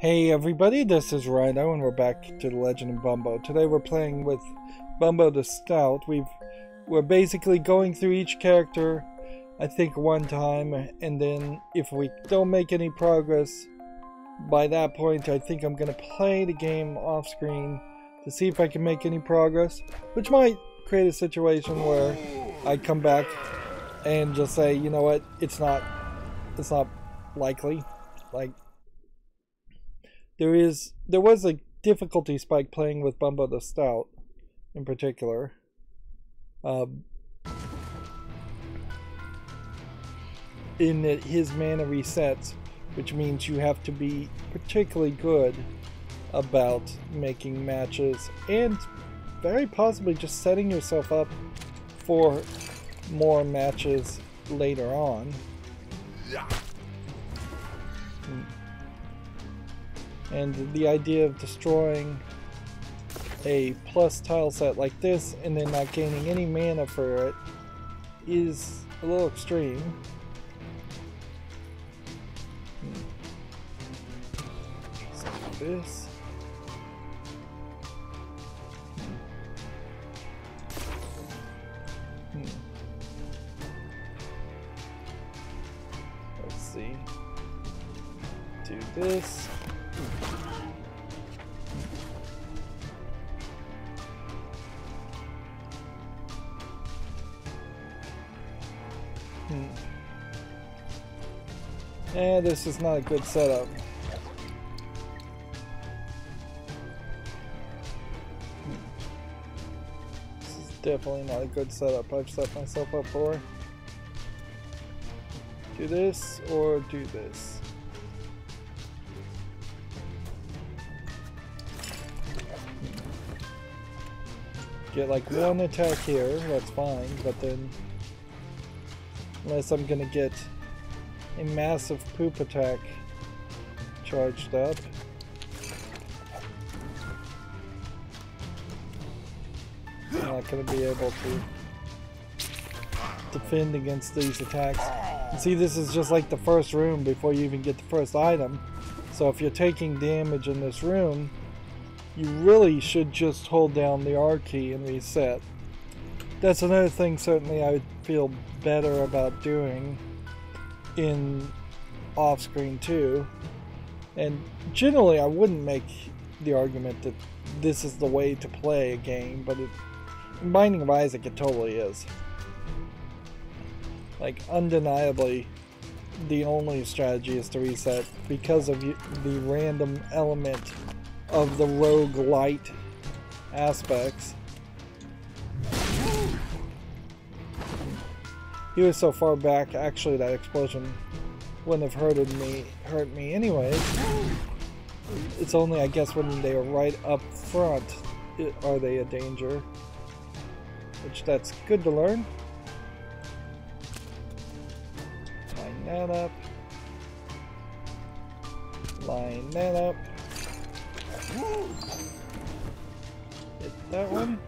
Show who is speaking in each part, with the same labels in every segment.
Speaker 1: Hey everybody, this is Rydo and we're back to The Legend of Bumbo. Today we're playing with Bumbo the Stout. We're basically going through each character, I think one time, and then if we don't make any progress by that point, I think I'm going to play the game off screen to see if I can make any progress, which might create a situation where I come back and just say, you know what, it's not likely. Like, there was a difficulty spike playing with Bumbo the Stout in particular. In that his mana resets, which means you have to be particularly good about making matches and very possibly just setting yourself up for more matches later on. And the idea of destroying a plus tile set like this and then not gaining any mana for it is a little extreme. Let's do this. Let's see. Do this. This is not a good setup. This is definitely not a good setup I've set myself up for. Do this or do this. Get like one attack here, that's fine, but then unless I'm gonna get a massive poop attack charged up. I'm not going to be able to defend against these attacks. And see, this is just like the first room before you even get the first item. So if you're taking damage in this room, you really should just hold down the R key and reset. That's another thing certainly I would feel better about doing in off-screen too. And generally I wouldn't make the argument that this is the way to play a game, but in Binding of Isaac it totally is. Like, undeniably the only strategy is to reset because of the random element of the roguelite aspects. He was so far back, actually that explosion wouldn't have hurt me anyways. It's only, I guess, when they are right up front are they a danger. Which, that's good to learn. Line that up. Line that up. Hit that one.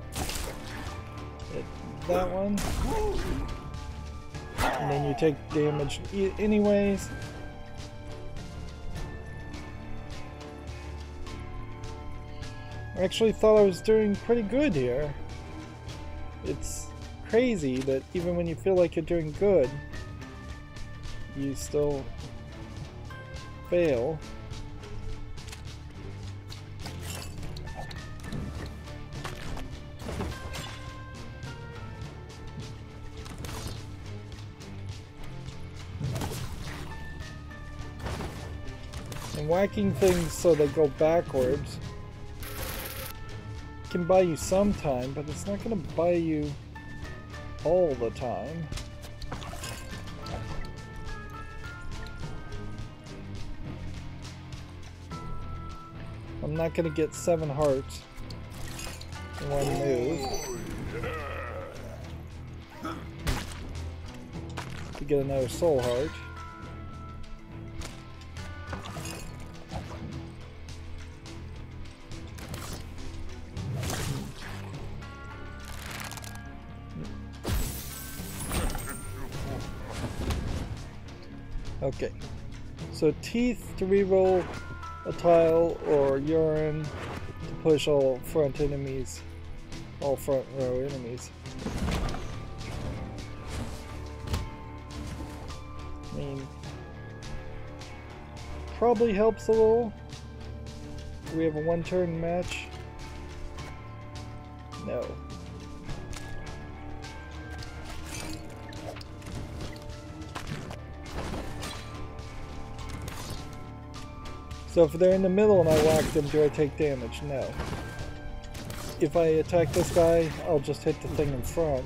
Speaker 1: Hit that one. And then you take damage anyways. I actually thought I was doing pretty good here. It's crazy that even when you feel like you're doing good, you still fail. And whacking things so they go backwards can buy you some time, but it's not going to buy you all the time. I'm not going to get 7 hearts in one move to get another soul heart. Okay, so teeth to reroll a tile or urine to push all front enemies, all front row enemies. I mean, probably helps a little. Do we have a one-turn match? No. So if they're in the middle and I whack them, do I take damage? No. If I attack this guy, I'll just hit the thing in front.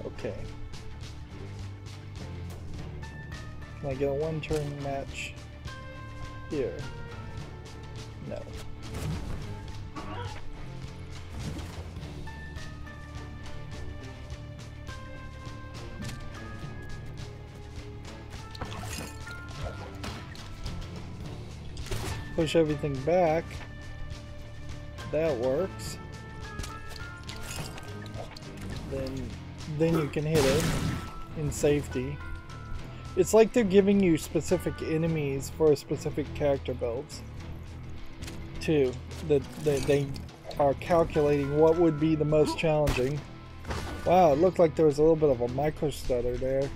Speaker 1: Okay. Can I get a one-turn match here? No. Push everything back. That works. Then you can hit it in safety. It's like they're giving you specific enemies for specific character builds too. That they are calculating what would be the most challenging. Wow, it looked like there was a little bit of a micro stutter there.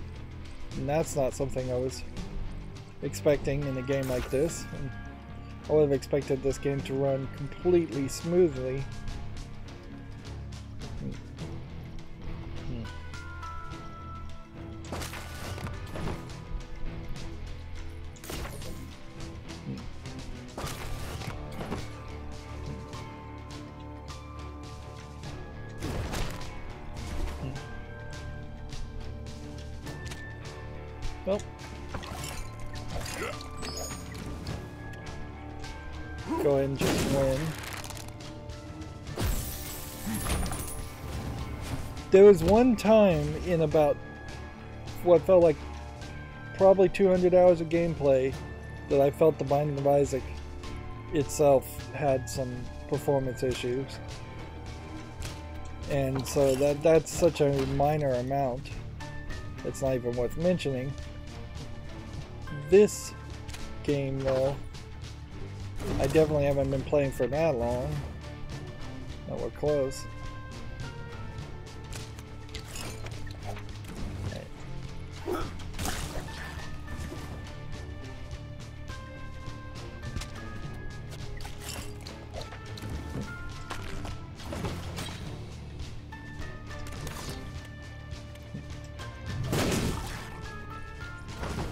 Speaker 1: And that's not something I was expecting in a game like this. I would have expected this game to run completely smoothly. Well, go ahead and just win. There was one time in about what felt like probably 200 hours of gameplay that I felt the Binding of Isaac itself had some performance issues. And so that's such a minor amount. It's not even worth mentioning. This game, though, I definitely haven't been playing for that long. No, we're close. Okay.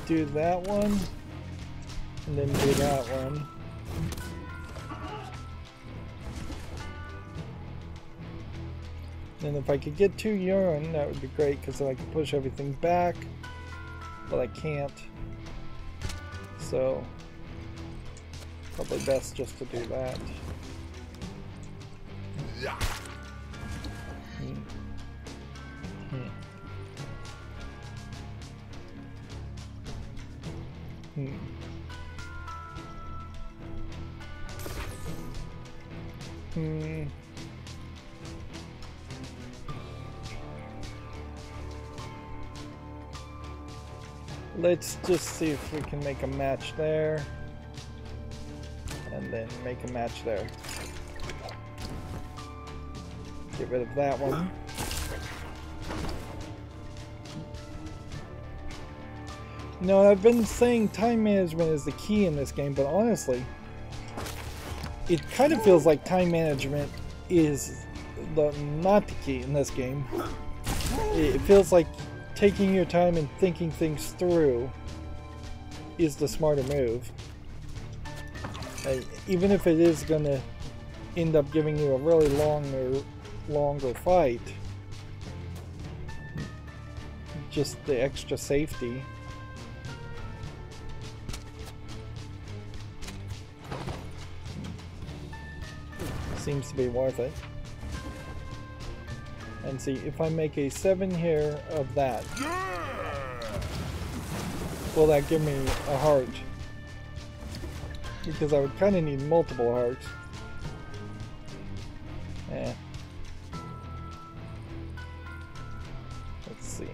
Speaker 1: Do that one, and then do that one. And if I could get 2 urine, that would be great, because then I can push everything back, but I can't. So, probably best just to do that. Let's just see if we can make a match there, and then make a match there. Get rid of that one. No, I've been saying time management is the key in this game, but honestly, it kind of feels like time management is not the key in this game. It feels like taking your time and thinking things through is the smarter move. Even if it is going to end up giving you a really longer fight, just the extra safety. Seems to be worth it. And see, if I make a 7 here of that, will that give me a heart? Because I would kind of need multiple hearts. Eh. Let's see.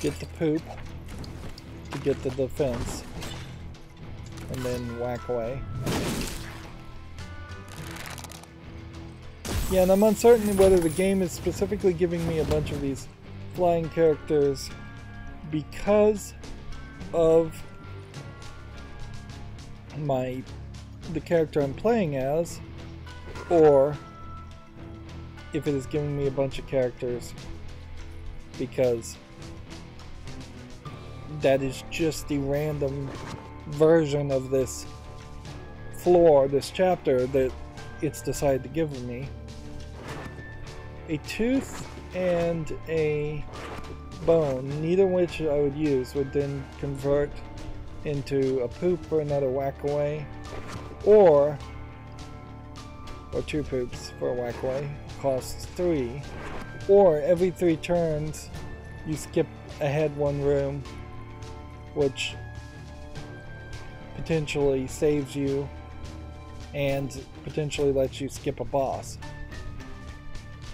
Speaker 1: Get the poop to get the defense. And then whack away. Yeah, and I'm uncertain whether the game is specifically giving me a bunch of these flying characters because of the character I'm playing as, or if it is giving me a bunch of characters because that is just the random version of this floor, this chapter, that it's decided to give me. A tooth and a bone, neither of which I would use, would then convert into a poop for another whack away, or 2 poops for a whack away, costs 3, or every 3 turns you skip ahead 1 room, which potentially saves you and potentially lets you skip a boss.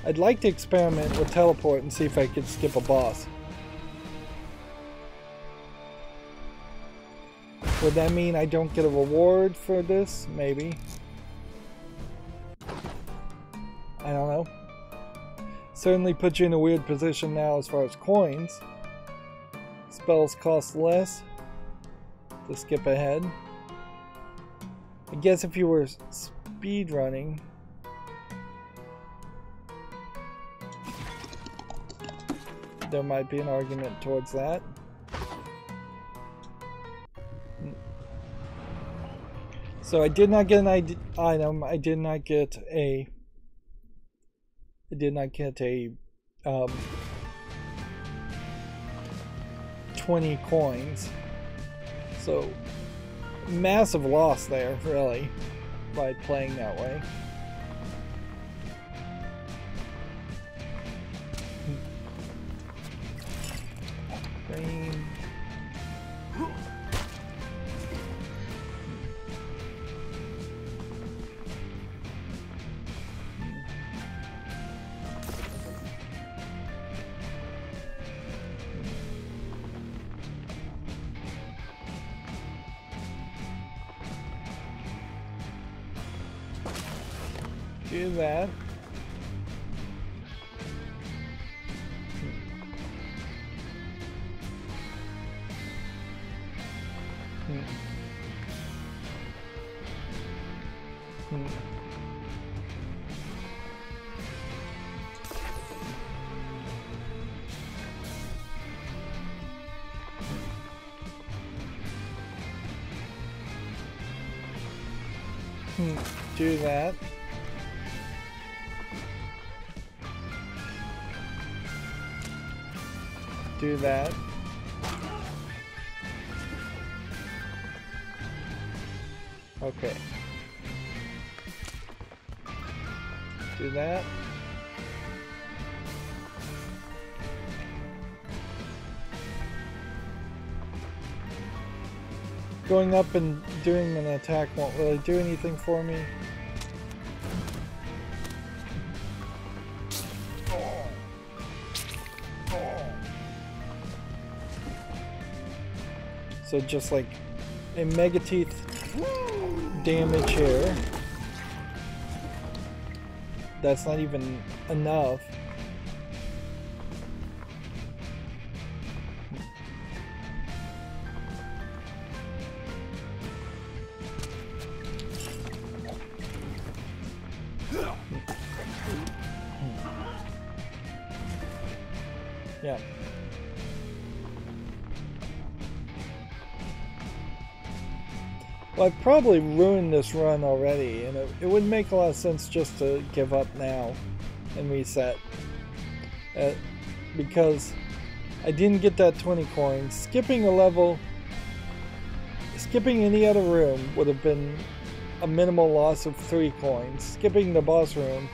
Speaker 1: I'd like to experiment with teleport and see if I could skip a boss. Would that mean I don't get a reward for this? Maybe. I don't know. Certainly puts you in a weird position now as far as coins. Spells cost less to skip ahead. I guess if you were speed running, there might be an argument towards that. So I did not get an item. I did not get a 20 coins. So massive loss there, really, by playing that way. Green. Do that. Do that. Do that. Okay. Do that. Going up and doing an attack won't really do anything for me. So just like a mega teeth damage here. That's not even enough. Yeah. Well, I've probably ruined this run already, and it wouldn't make a lot of sense just to give up now and reset. Because I didn't get that 20 coins. Skipping a level, skipping any other room would have been a minimal loss of 3 coins. Skipping the boss room,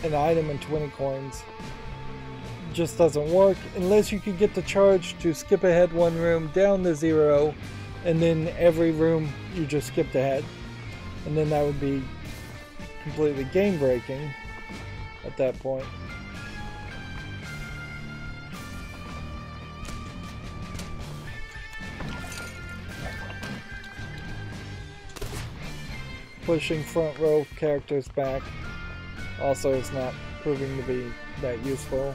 Speaker 1: an item and 20 coins just doesn't work unless you could get the charge to skip ahead 1 room down to 0, and then every room you just skipped ahead, and then that would be completely game breaking at that point. Pushing front row characters back also is not proving to be that useful.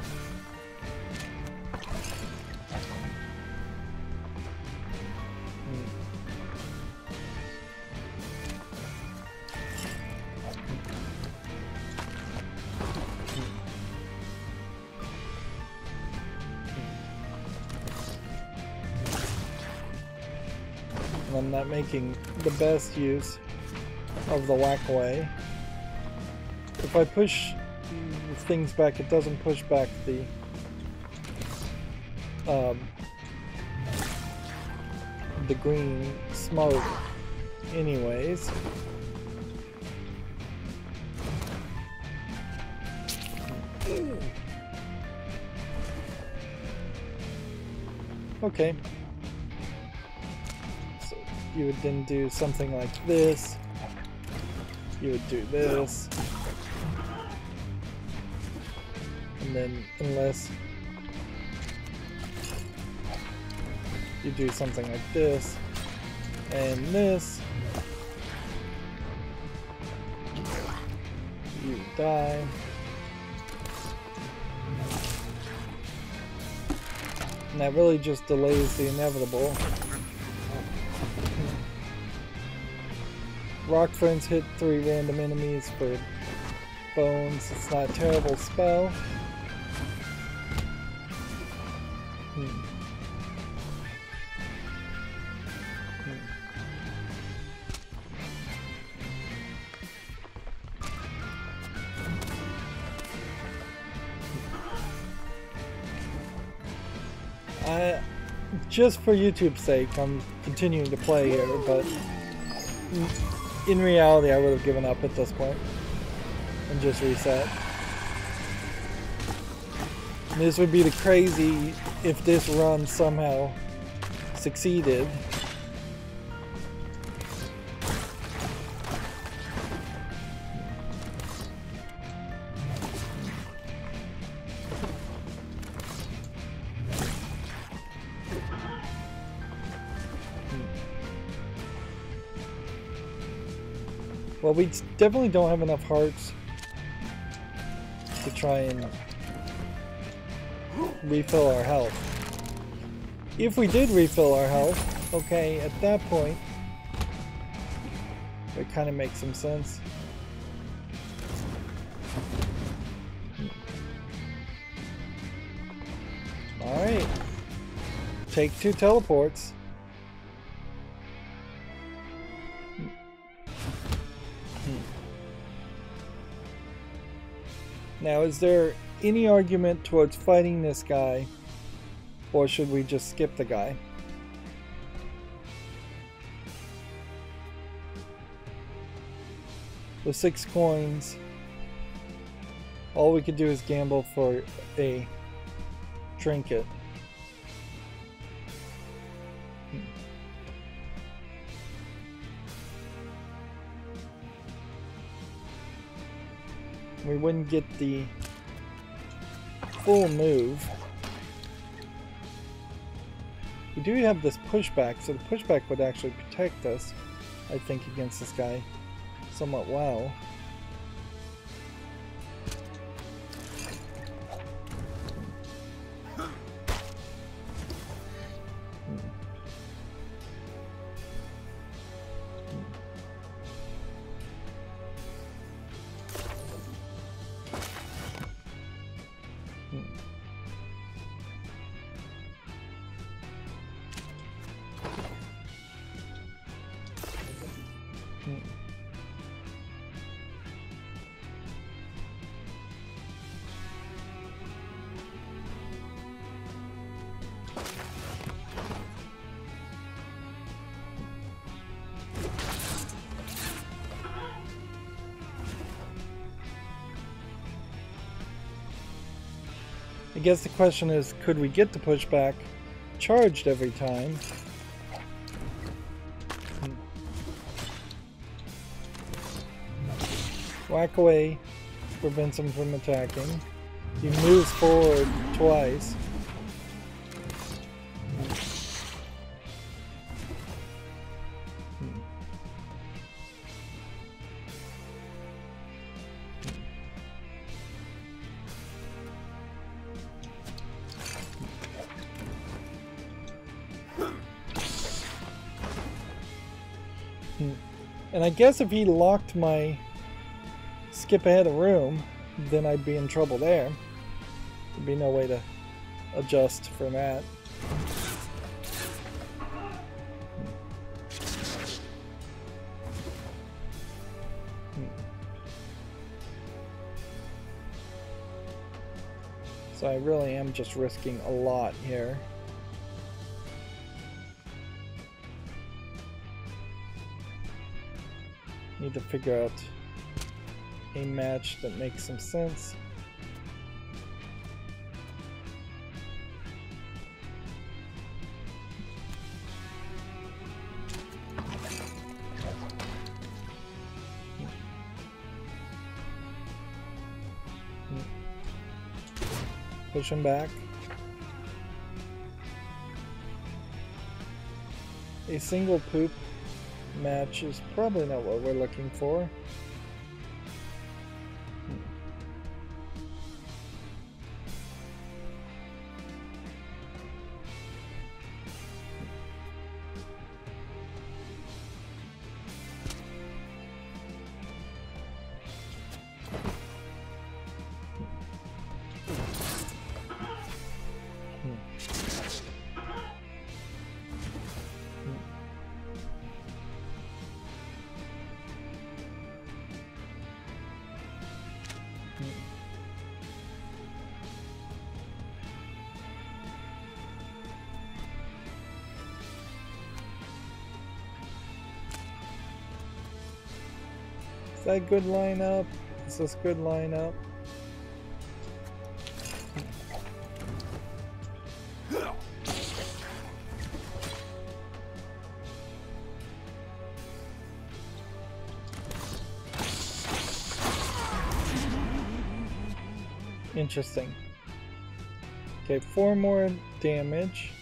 Speaker 1: And I'm not making the best use of the whack away. If I push things back, it doesn't push back the green smoke anyways. Okay. So you would then do something like this. You would do this. And then unless you do something like this and this, you die. And that really just delays the inevitable. Rock Friends hit 3 random enemies for bones. It's not a terrible spell. Just for YouTube's sake, I'm continuing to play here, but in reality I would have given up at this point and just reset. This would be the crazy if this run somehow succeeded. Well, we definitely don't have enough hearts to try and refill our health. If we did refill our health, okay, at that point, it kind of makes some sense. Alright. Take 2 teleports. Now, is there any argument towards fighting this guy, or should we just skip the guy? With 6 coins, all we could do is gamble for a trinket. We wouldn't get the full move. We do have this pushback, so the pushback would actually protect us, I think, against this guy somewhat well. I guess the question is, could we get the pushback charged every time? Whack away. Prevents him from attacking. He moves forward twice. And I guess if he locked my skip ahead of room, then I'd be in trouble there. There'd be no way to adjust for that. So I really am just risking a lot here. Need to figure out a match that makes some sense. Push him back. A single poop match is probably not what we're looking for. Is that a good lineup? Is this good lineup? Interesting. Okay, 4 more damage.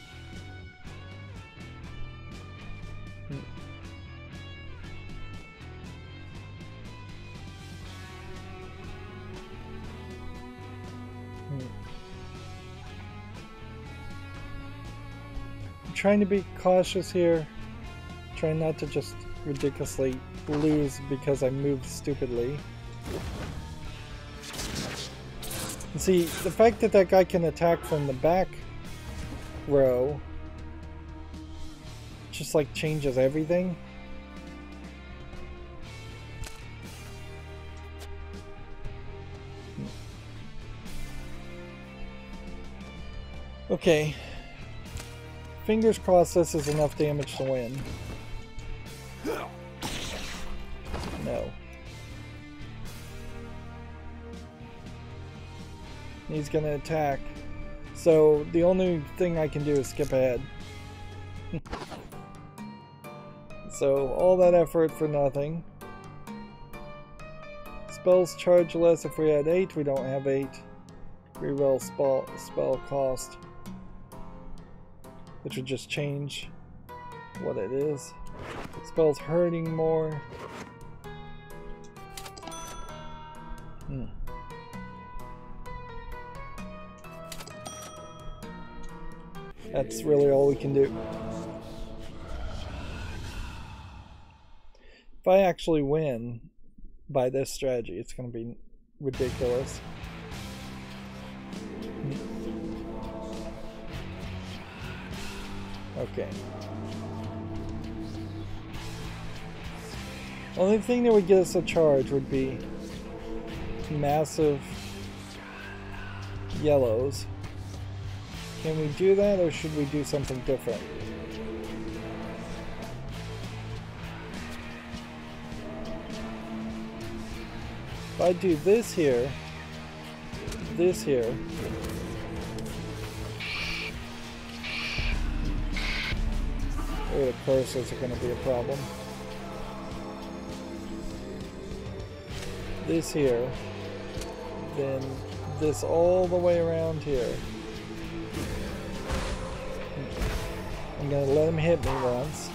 Speaker 1: Trying to be cautious here, trying not to just ridiculously lose because I moved stupidly. And see, the fact that that guy can attack from the back row just like changes everything. Okay. Fingers crossed this is enough damage to win. No. He's gonna attack. So the only thing I can do is skip ahead. So all that effort for nothing. Spells charge less if we had 8. We don't have 8. Reroll spell cost. Which would just change what it is. Spells hurting more. That's really all we can do. If I actually win by this strategy, it's going to be ridiculous. Okay. Only thing that would get us a charge would be massive yellows. Can we do that, or should we do something different? If I do this here, oh, the cursors are going to be a problem. this here, then this all the way around here. I'm gonna let him hit me once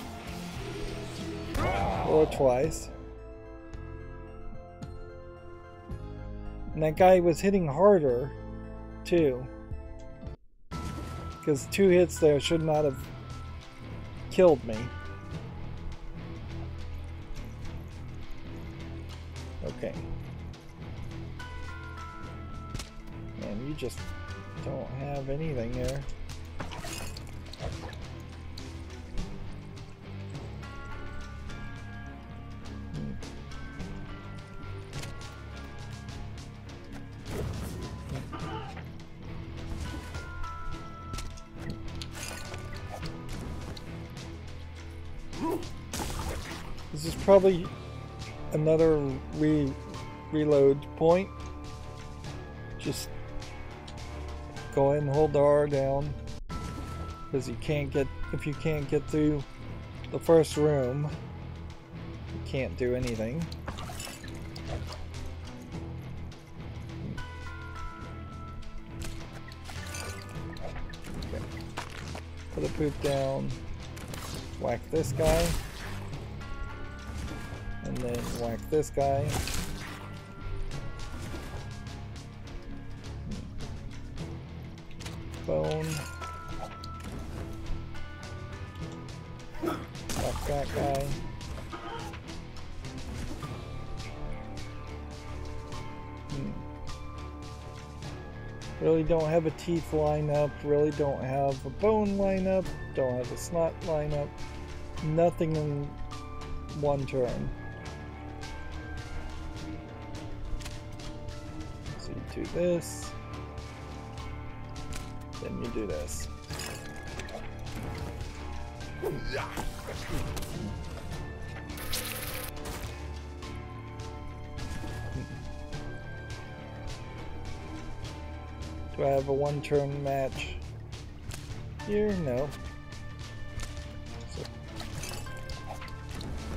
Speaker 1: or twice. And that guy was hitting harder too, because 2 hits there should not have killed me. Okay. Man, you just don't have anything here. This is probably another reload point. Just go ahead and hold the R down, because you can't get, if you can't get through the first room, you can't do anything. Okay. Put a poop down, whack this guy, and then whack this guy. Bone. Whack that guy. Really don't have a teeth lineup, really don't have a bone lineup, don't have a snot lineup, nothing in one turn. So you do this, then you do this. Do I have a one-turn match here? No. So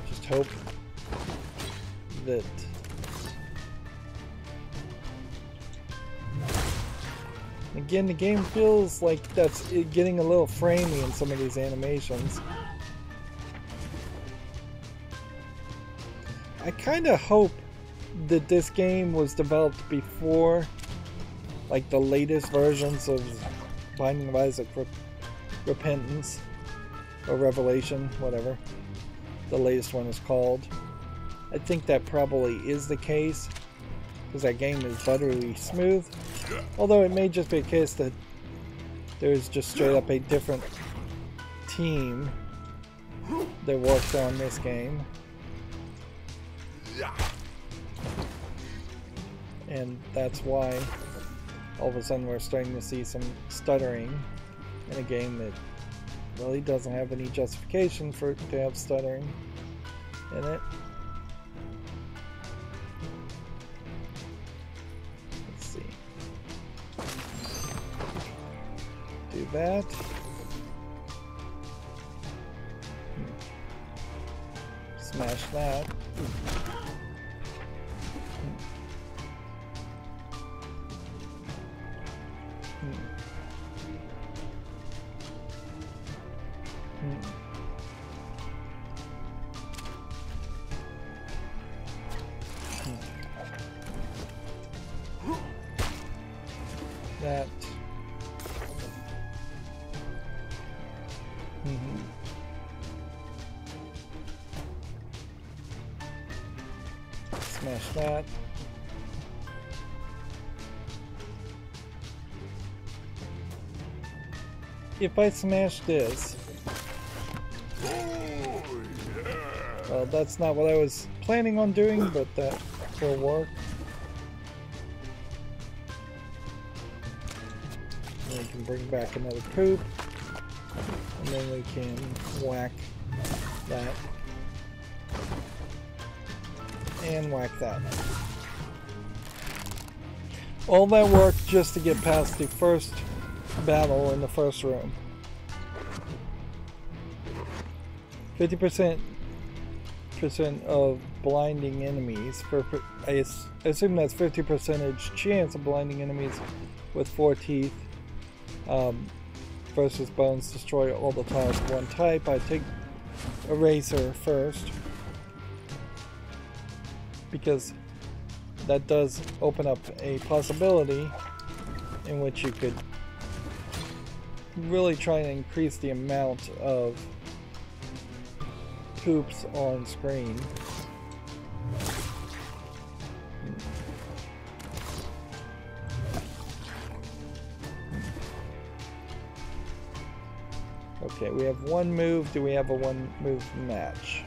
Speaker 1: just hope that again, the game feels like that's getting a little framey in some of these animations. I kind of hope that this game was developed before, like, the latest versions of Binding of Isaac Repentance or Revelation, whatever the latest one is called. I think that probably is the case, because that game is buttery smooth. Although it may just be a case that there's just straight up a different team that worked on this game. And that's why all of a sudden we're starting to see some stuttering in a game that really doesn't have any justification for it to have stuttering in it. Let's see. Do that. Smash that. That. Smash that. If I smash this, well, that's not what I was planning on doing, but that will work. And we can bring back another poop, and then we can whack that, and whack that. All that work just to get past the first battle in the first room. 50% of blinding enemies. I assume that's 50% chance of blinding enemies with 4 teeth. Versus bones destroy all the tiles of one type. I take eraser first because that does open up a possibility in which you could really try and increase the amount of poops on screen. Okay, we have one move. Do we have a one move match?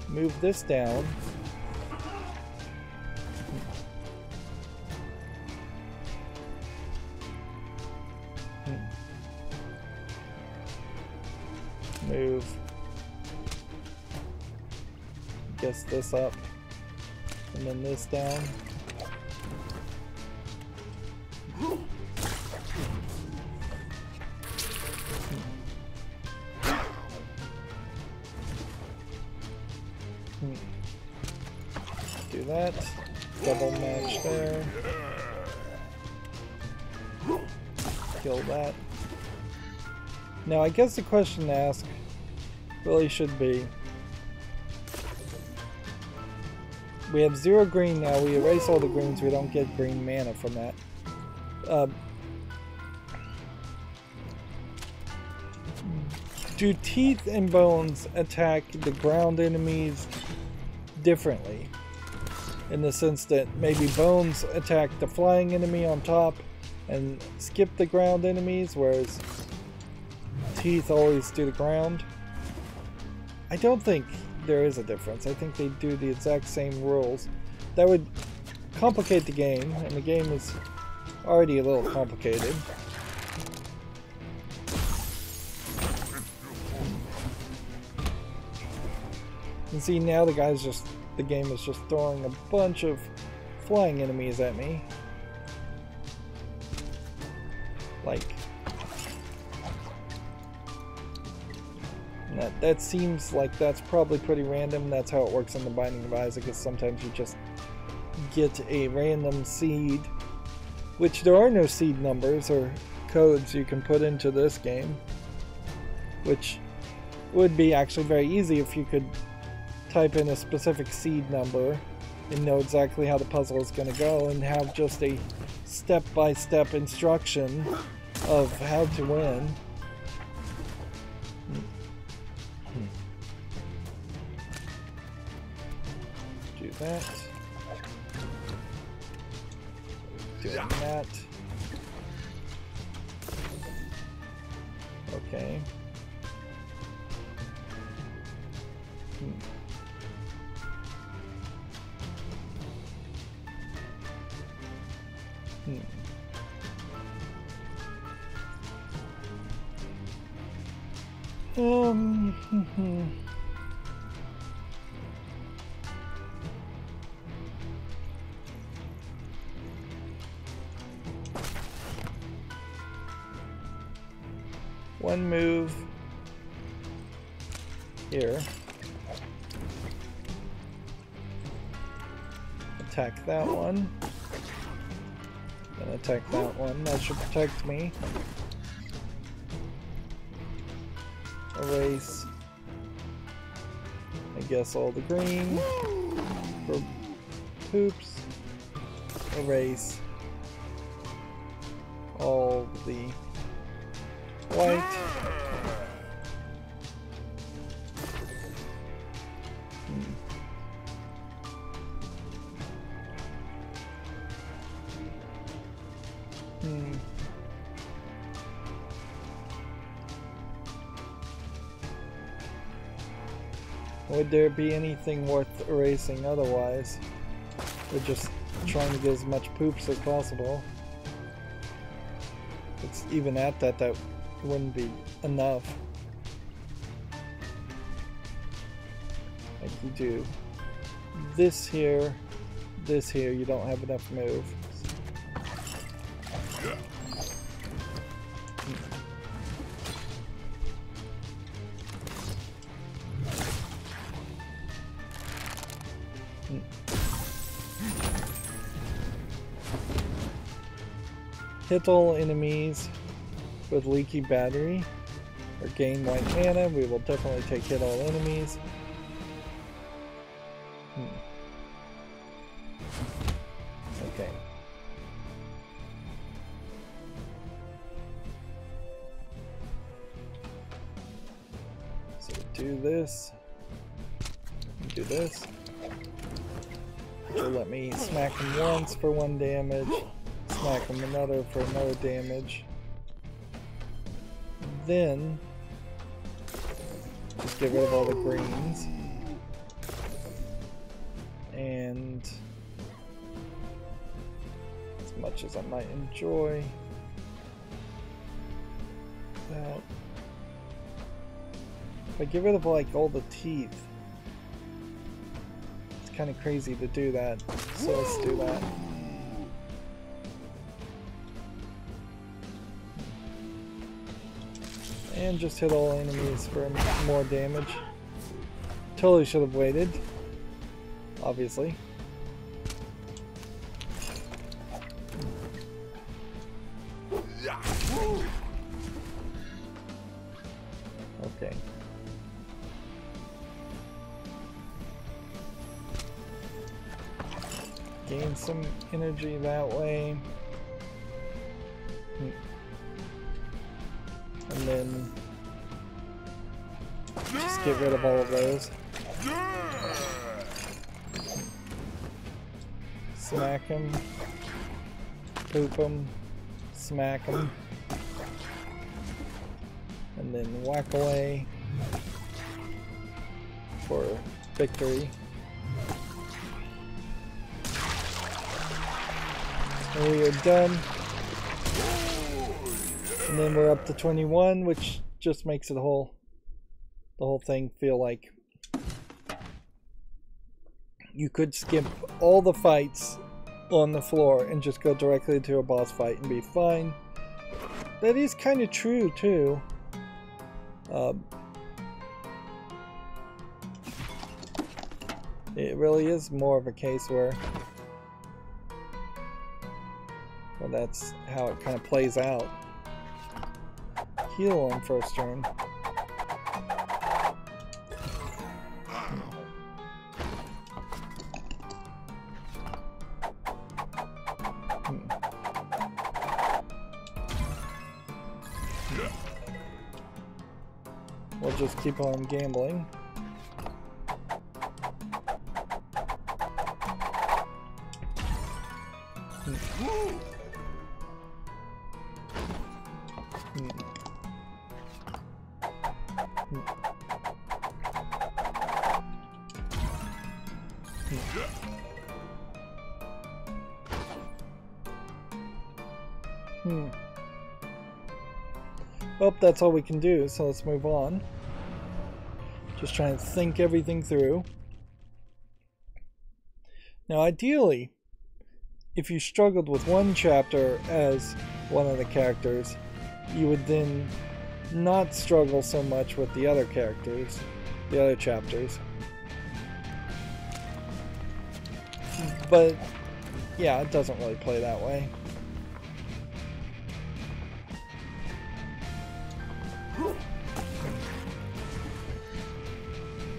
Speaker 1: Move this down. Move. Guess this up. And then this down. Do that. Double match there. Kill that. Now I guess the question to ask really should be, we have 0 green now, we erase all the greens, we don't get green mana from that. Do teeth and bones attack the ground enemies differently? In the sense that maybe bones attack the flying enemy on top and skip the ground enemies, whereas teeth always do the ground? I don't think there is a difference. I think they do the exact same rules. That would complicate the game, and the game is already a little complicated. And see, now the game is just throwing a bunch of flying enemies at me. Like, that seems like that's probably pretty random. That's how it works in the Binding of Isaac, is sometimes you just get a random seed, which there are no seed numbers or codes you can put into this game, which would be actually very easy if you could type in a specific seed number and know exactly how the puzzle is going to go and have just a step-by-step instruction of how to win. Do that. Doing that. Okay. One move here. Attack that one. Then attack that one. That should protect me. Erase, I guess, all the green for poops. Erase all the white. Would there be anything worth erasing otherwise? We're just trying to get as much poops as possible. It's even at that wouldn't be enough. Like you do this here, you don't have enough move. Hit all enemies with leaky battery or gain white mana. We will definitely take hit all enemies. Okay. So do this. Do this. Which will let me smack him once for 1 damage. Smack him another for another damage. Then just get rid of all the greens. And as much as I might enjoy that, if I get rid of like all the teeth, it's kind of crazy to do that, so let's do that. And just hit all enemies for more damage. Totally should have waited, obviously. Okay. Gain some energy that way. And then just get rid of all of those. Smack him. Poop him. Smack him. And then whack away for victory. And we are done. And then we're up to 21, which just makes it the whole thing feel like you could skip all the fights on the floor and just go directly to a boss fight and be fine. That is kind of true too. It really is more of a case where that's how it kind of plays out. Heal on first turn. We'll just keep on gambling. Well, that's all we can do, so let's move on. Just trying to think everything through. Now, ideally, if you struggled with one chapter as one of the characters, you would then not struggle so much with the other characters, the other chapters. But, yeah, it doesn't really play that way.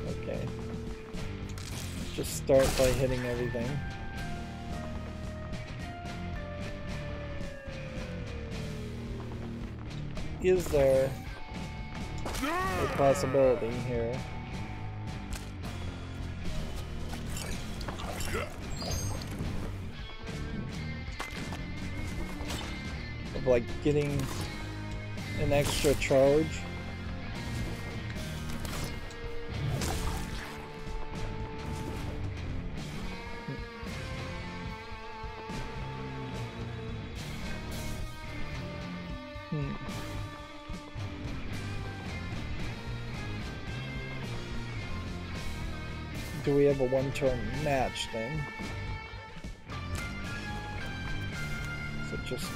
Speaker 1: Okay. Just start by hitting everything. Is there a possibility here of like getting an extra charge? Do we have a one-turn match then? So just...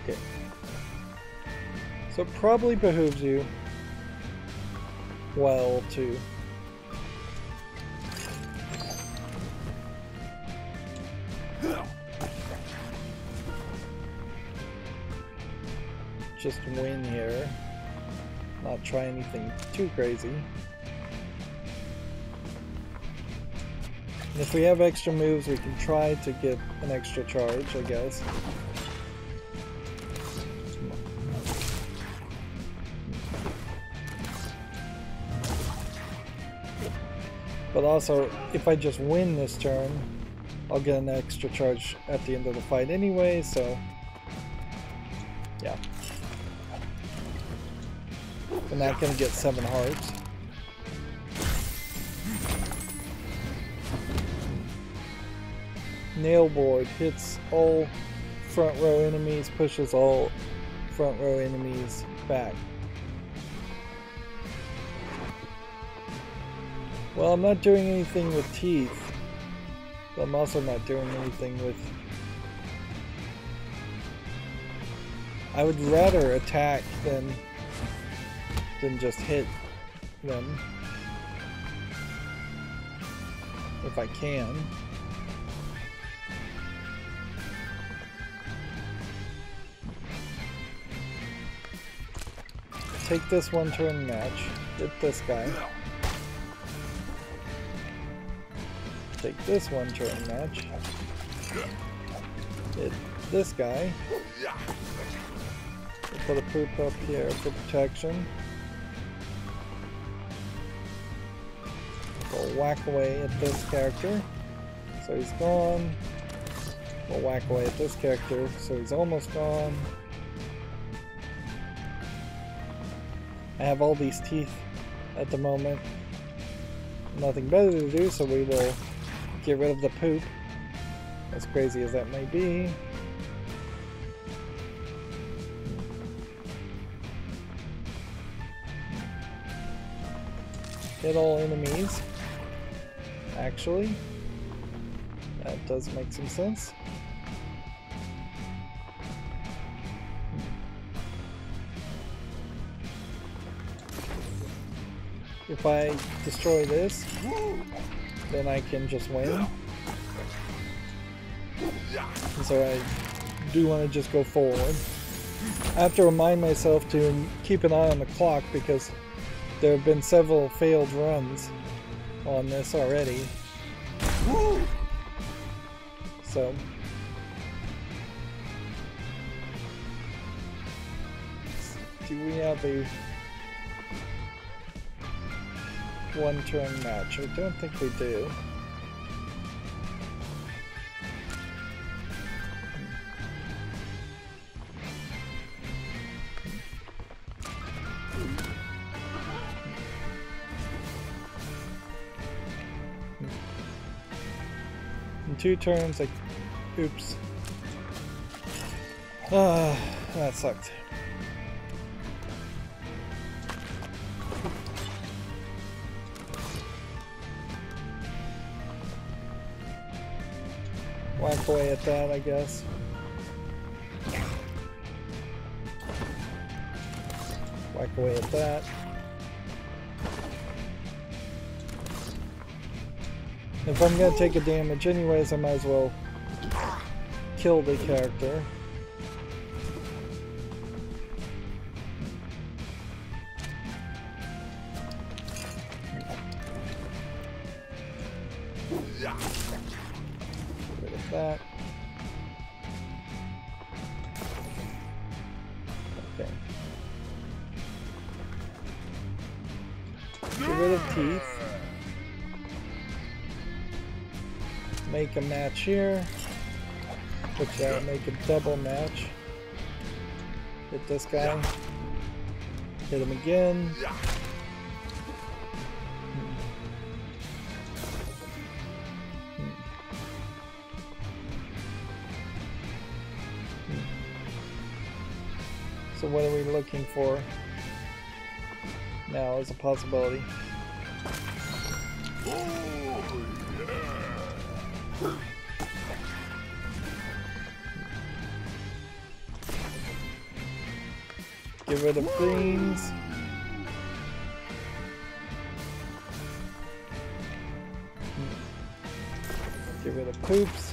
Speaker 1: Okay. So it probably behooves you well to just win here, not try anything too crazy. And if we have extra moves, we can try to get an extra charge, I guess. But also, if I just win this turn, I'll get an extra charge at the end of the fight anyway, so yeah. I'm not gonna get 7 hearts. Nailboard hits all front row enemies, pushes all front row enemies back. Well, I'm not doing anything with teeth, but I'm also not doing anything with... I would rather attack than just hit them, if I can. Take this one turn match, hit this guy. Take this one turn match, hit this guy. We'll put a poop up here for protection. We'll whack away at this character, so he's gone. We'll whack away at this character, so he's almost gone. I have all these teeth at the moment. Nothing better to do, so we will get rid of the poop, as crazy as that may be. Hit all enemies. Actually, that does make some sense. If I destroy this, then I can just win. And so I do want to just go forward. I have to remind myself to keep an eye on the clock because there have been several failed runs on this already. So do we have a one turn match? I don't think we do. In 2 turns, like, oops. That sucked. Whack away at that, I guess. Whack away at that. If I'm gonna take a damage anyways, I might as well kill the character. Get rid of that. Okay. Get rid of teeth. Make a match here, which I'll make a double match. Hit this guy, hit him again. So what are we looking for now as a possibility? Get rid of greens. Get rid of poops.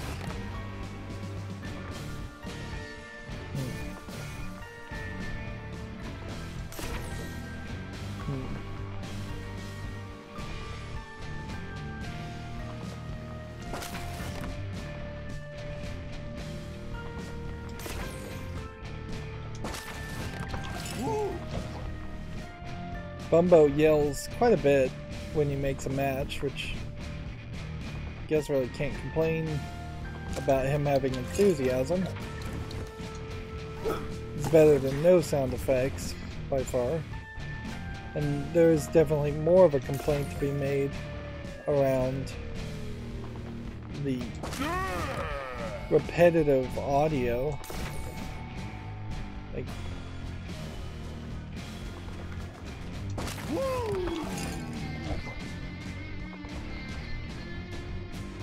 Speaker 1: Bumbo yells quite a bit when he makes a match, which I guess really can't complain about him having enthusiasm. It's better than no sound effects, by far. And there is definitely more of a complaint to be made around the repetitive audio. Like,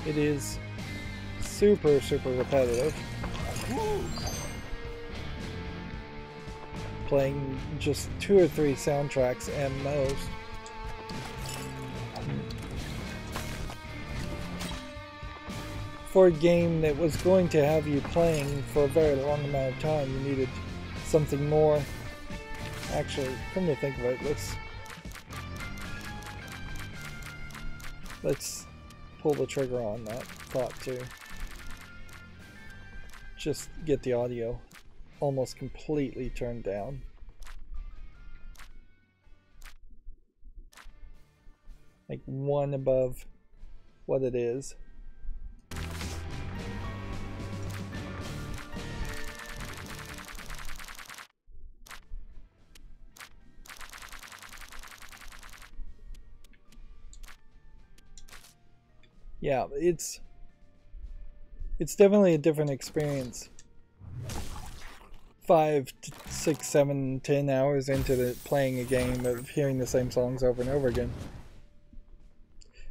Speaker 1: it is super repetitive. Playing just 2 or 3 soundtracks at most. For a game that was going to have you playing for a very long amount of time, you needed something more. Actually, come to think of it, let's pull the trigger on that thought too. Just get the audio almost completely turned down. Like 1 above what it is. Yeah, it's definitely a different experience. 5 to 6, 7, 10 hours into playing a game of hearing the same songs over and over again.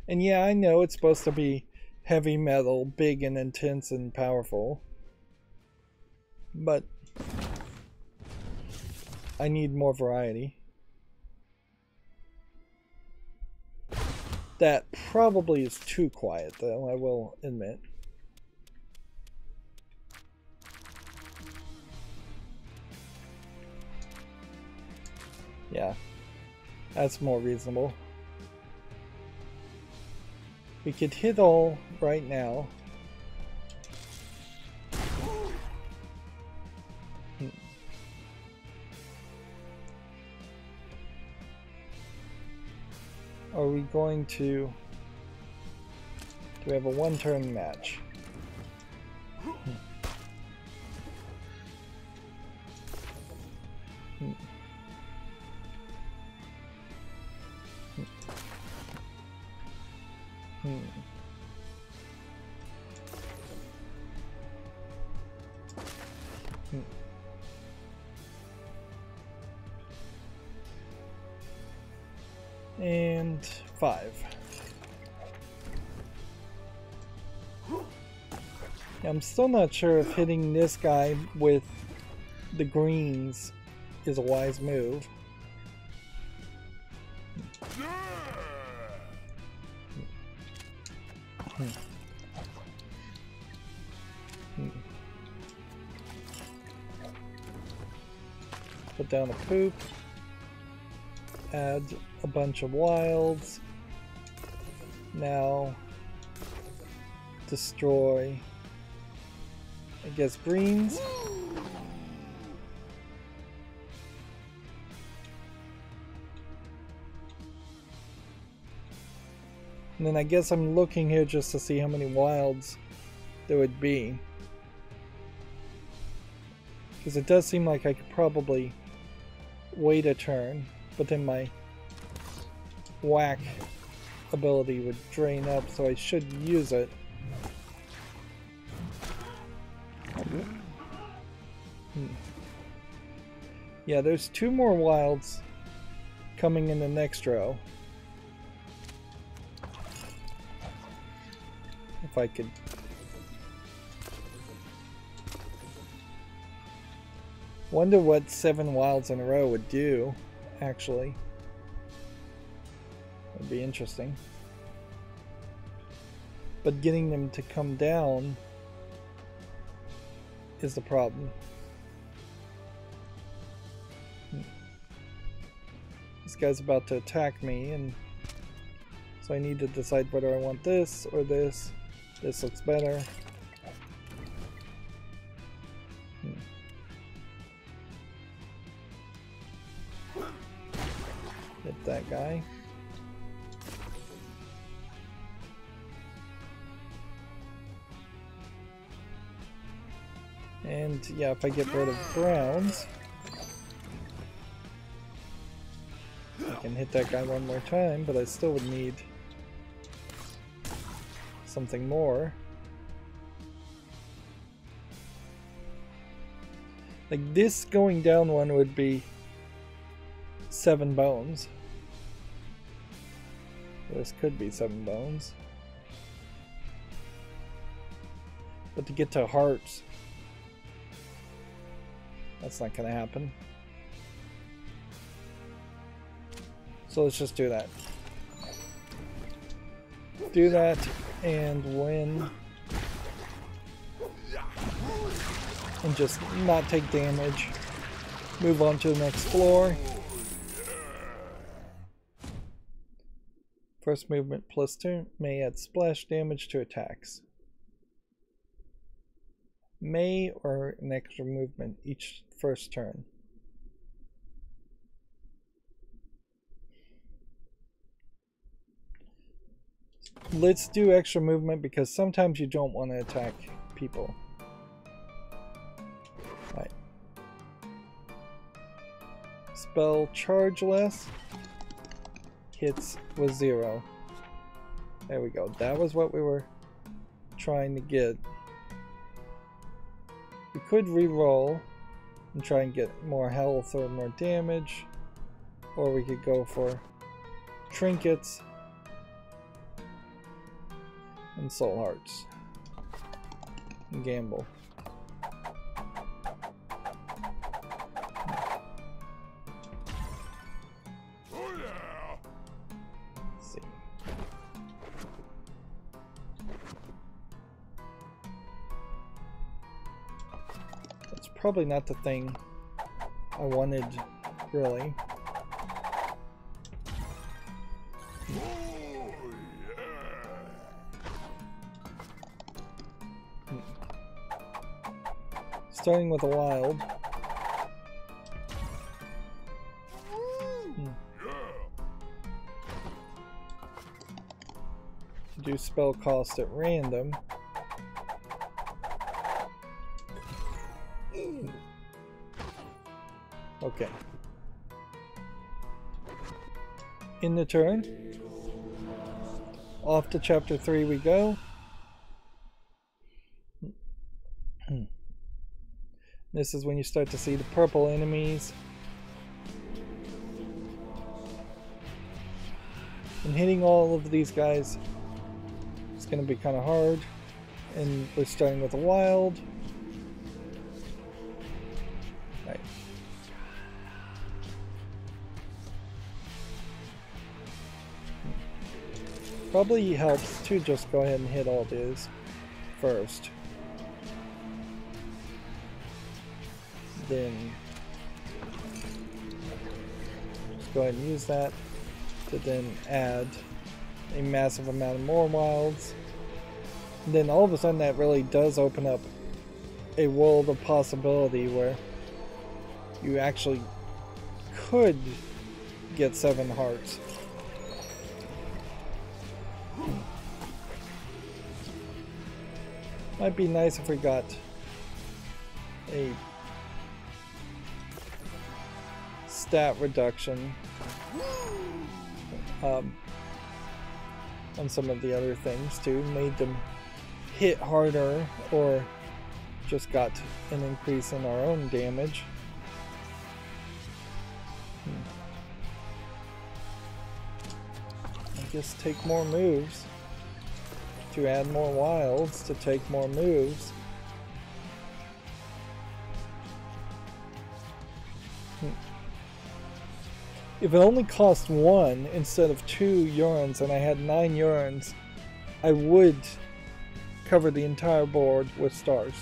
Speaker 1: And yeah, I know it's supposed to be heavy metal, big and intense and powerful. But I need more variety. That probably is too quiet, though, I will admit. Yeah, that's more reasonable. We could hit all right now. Are we going to... Do we have a 1-turn match? And 5. I'm still not sure if hitting this guy with the greens is a wise move. Put down a poop. Add a bunch of wilds. Now destroy, I guess, greens. And then I guess I'm looking here just to see how many wilds there would be. Because it does seem like I could probably wait a turn, but then my whack ability would drain up, so I should use it. Yeah, there's 2 more wilds coming in the next row. If I could... Wonder what 7 wilds in a row would do, actually. Would be interesting. But getting them to come down is the problem. This guy's about to attack me, and so I need to decide whether I want this or this. This looks better. Hit that guy. And yeah, if I get rid of browns, I can hit that guy one more time, but I still would need something more. Like this going down one would be 7 bones. This could be 7 bones. But to get to hearts, that's not gonna happen. So let's just do that. Do that and win. And just not take damage. Move on to the next floor. First movement +2 may add splash damage to attacks. May or an extra movement each first turn. Let's do extra movement because sometimes you don't want to attack people. Right. Spell charge less. Hits with 0. There we go. That was what we were trying to get. We could re-roll and try and get more health or more damage, or we could go for trinkets and soul hearts and gamble. Let's see. That's probably not the thing I wanted, really. Starting with a wild. Do spell cost at random. Okay. In the turn. Off to chapter 3 we go. This is when you start to see the purple enemies. And hitting all of these guys is going to be kind of hard. And we're starting with a wild. Right. Probably helps to just go ahead and hit all these first. Then just go ahead and use that to then add a massive amount of more wilds. And then all of a sudden that really does open up a world of possibility where you actually could get 7 hearts. Might be nice if we got a stat reduction on some of the other things too, made them hit harder or just got an increase in our own damage. I guess take more moves to add more wilds to take more moves. If it only cost 1 instead of 2 urines and I had 9 urines, I would cover the entire board with stars,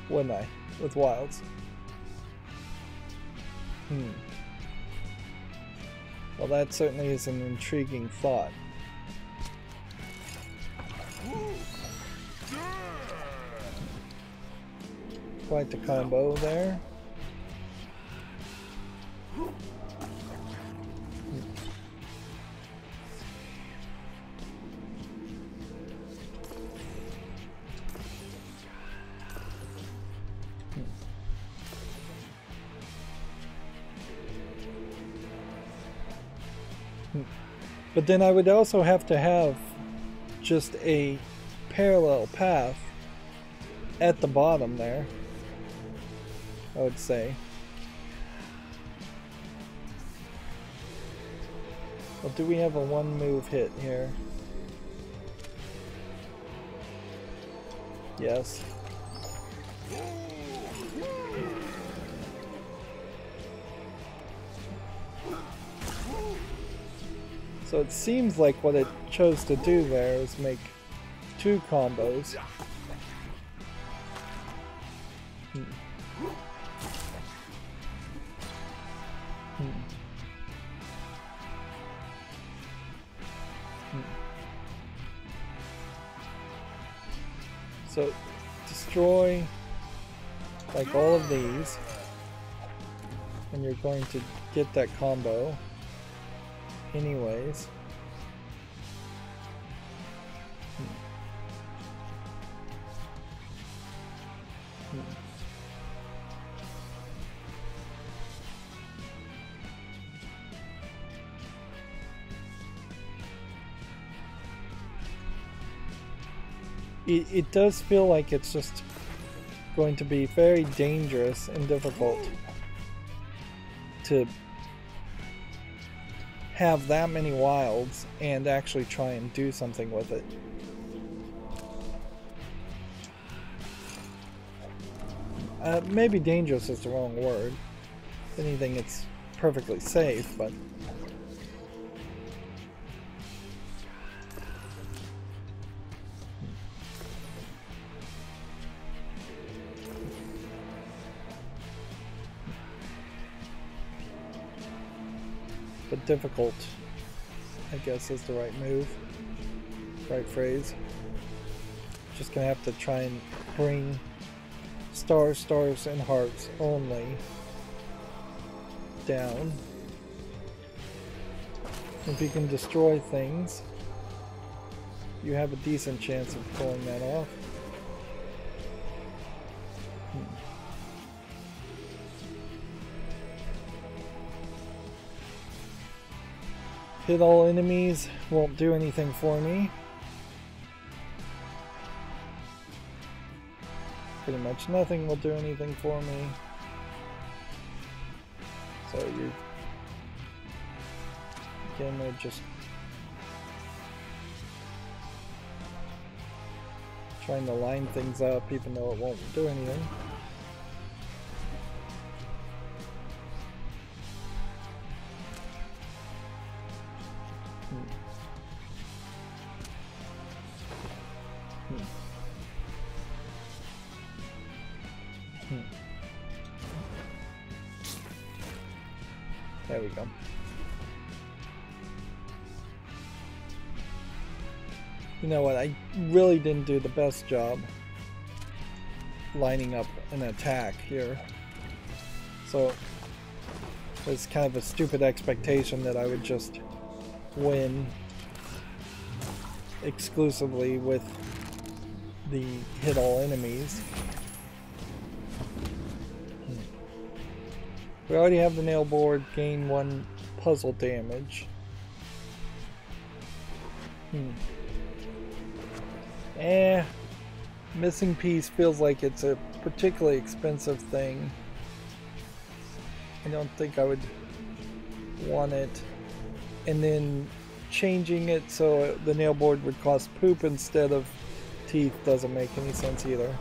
Speaker 1: wouldn't I? With wilds. Well, that certainly is an intriguing thought. Quite the combo there. But then I would also have to have just a parallel path at the bottom there, I would say. Well, do we have a 1 move hit here? Yes. So it seems like what it chose to do there is make 2 combos. So destroy like all of these, and you're going to get that combo anyways. It does feel like it's just going to be very dangerous and difficult to have that many wilds and actually try and do something with it. Maybe dangerous is the wrong word. If anything, it's perfectly safe, but difficult, I guess, is the right move, right phrase. Just gonna have to try and bring stars, stars, and hearts only down. If you can destroy things, you have a decent chance of pulling that off. Hit all enemies won't do anything for me. Pretty much nothing will do anything for me. So you again, they're just trying to line things up even though it won't do anything. There we go. You know what, I really didn't do the best job lining up an attack here. So it's kind of a stupid expectation that I would just win exclusively with the hit all enemies. We already have the nail board, gain 1 puzzle damage. Missing piece feels like it's a particularly expensive thing. I don't think I would want it. And then changing it so the nail board would cost poop instead of teeth doesn't make any sense either.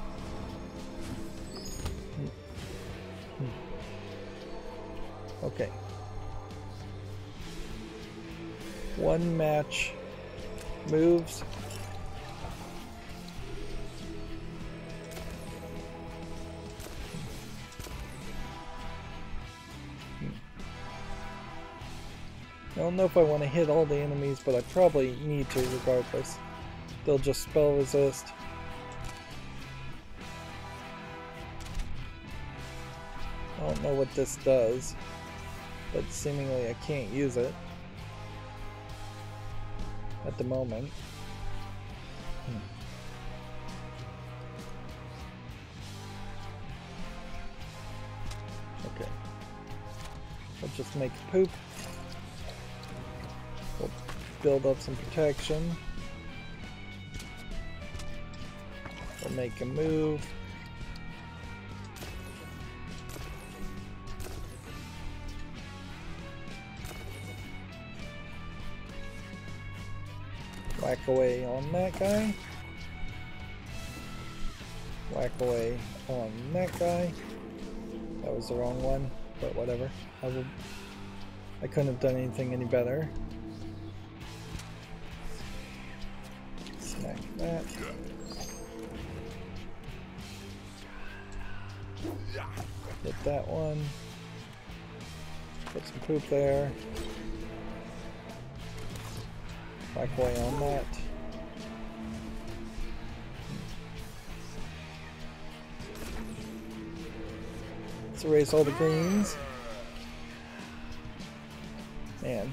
Speaker 1: Okay. One match moves. I don't know if I want to hit all the enemies, but I probably need to regardless. They'll just spell resist. I don't know what this does, but seemingly I can't use it at the moment. Okay. I'll just make poop. We'll build up some protection. We'll make a move. Whack away on that guy. Whack away on that guy. That was the wrong one, but whatever. I couldn't have done anything any better. Smack that. Hit that one. Put some poop there. Back away on that. Let's erase all the greens. Man.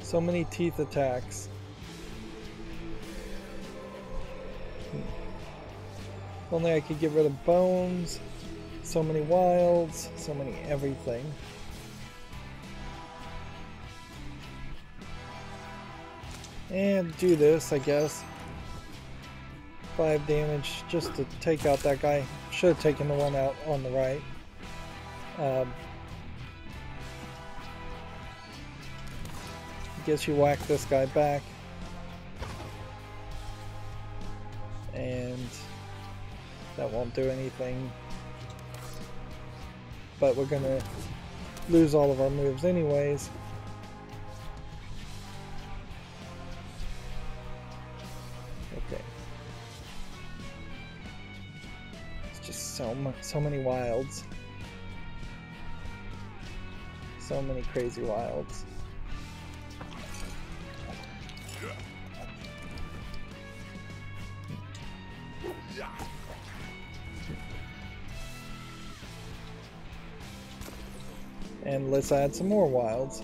Speaker 1: So many teeth attacks. If only I could get rid of bones. So many wilds, so many everything. And do this, I guess. 5 damage just to take out that guy. Should have taken the one out on the right. I guess you whack this guy back. And that won't do anything. But we're gonna lose all of our moves anyways. Okay. It's just so many wilds. So many crazy wilds. And let's add some more wilds.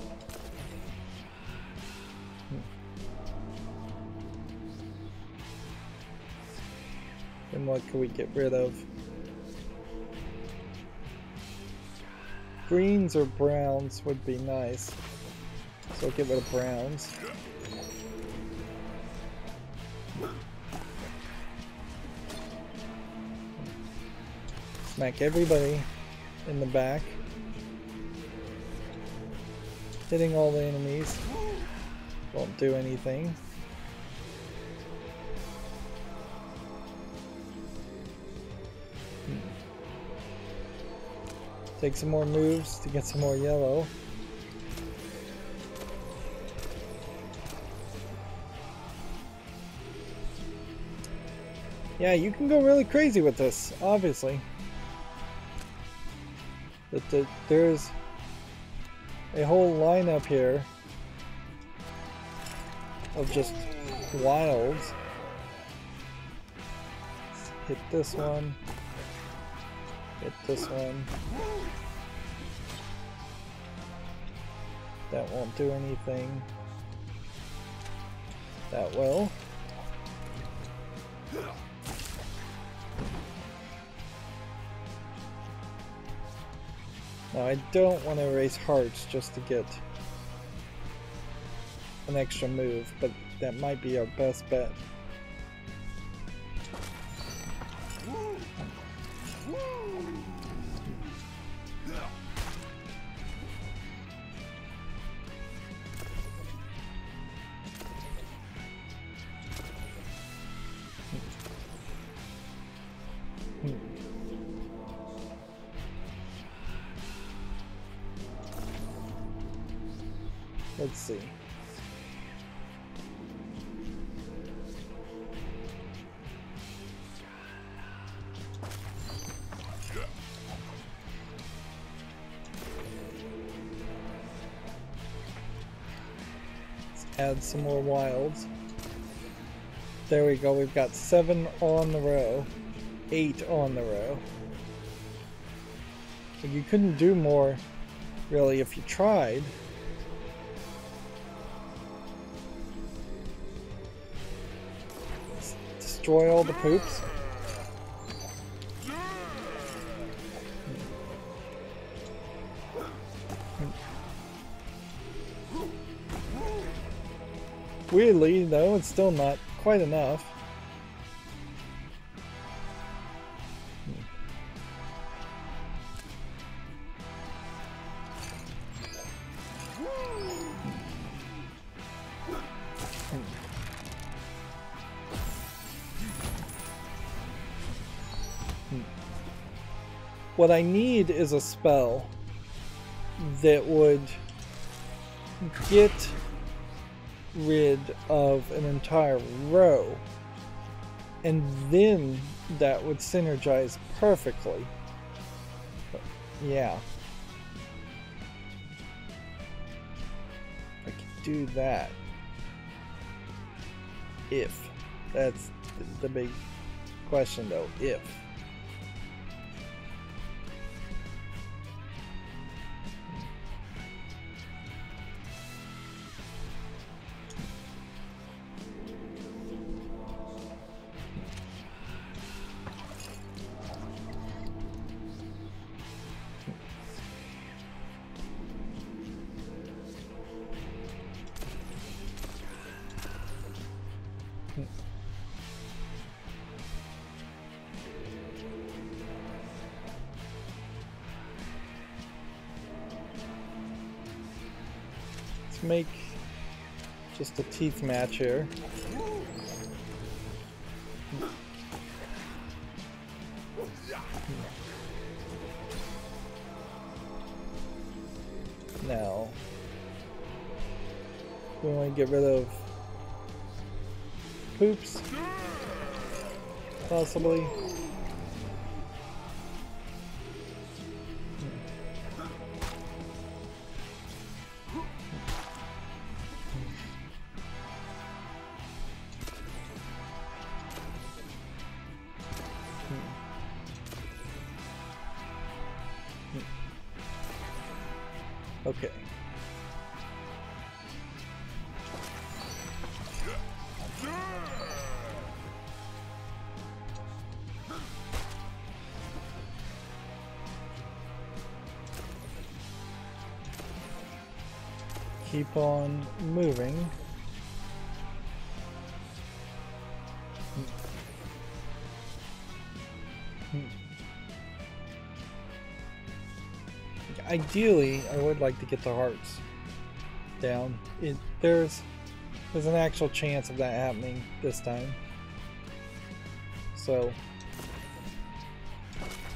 Speaker 1: And what can we get rid of? Greens or browns would be nice. So I'll get rid of browns. Smack everybody in the back. Hitting all the enemies won't do anything. Take some more moves to get some more yellow. Yeah, you can go really crazy with this, obviously. But there's a whole lineup here of just wilds. Let's hit this one. Hit this one. That won't do anything. That will. Now I don't want to erase hearts just to get an extra move, but that might be our best bet. let's see. Let's add some more wilds. There we go, we've got 7 on the row. 8 on the row. But you couldn't do more, really, if you tried. Let's destroy all the poops. Weirdly, though, it's still not quite enough. What I need is a spell that would get rid of an entire row, and then that would synergize perfectly. But, yeah. I could do that. If. That's the big question though. If. Make just a teeth match here. Now we want to get rid of poops, possibly. Okay. Keep on moving. Ideally, I would like to get the hearts down. There's an actual chance of that happening this time. So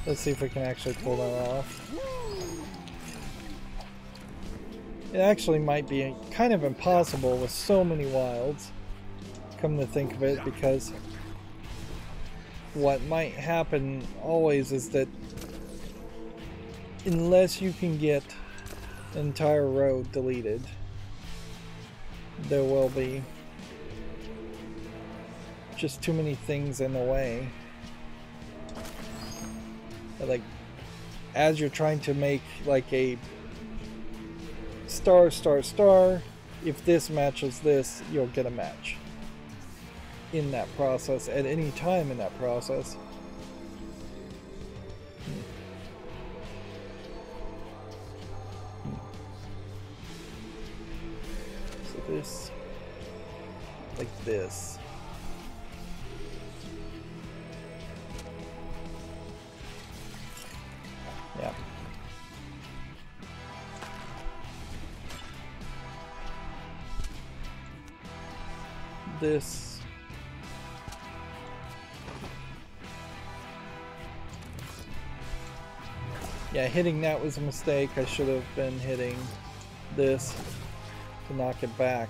Speaker 1: let's see if we can actually pull that off. It actually might be kind of impossible with so many wilds, come to think of it, because what might happen always is that unless you can get an entire row deleted, there will be just too many things in the way. Like, as you're trying to make like a star, if this matches this, you'll get a match in that process at any time in that process. This, like this. Yeah. This. Yeah, hitting that was a mistake. I should have been hitting this. to knock it back.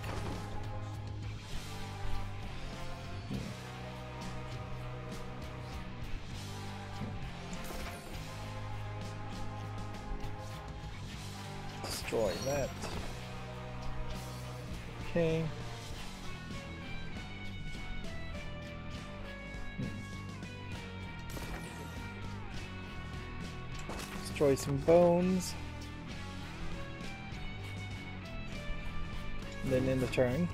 Speaker 1: Destroy that. Okay. Destroy some bones. And then end the turn.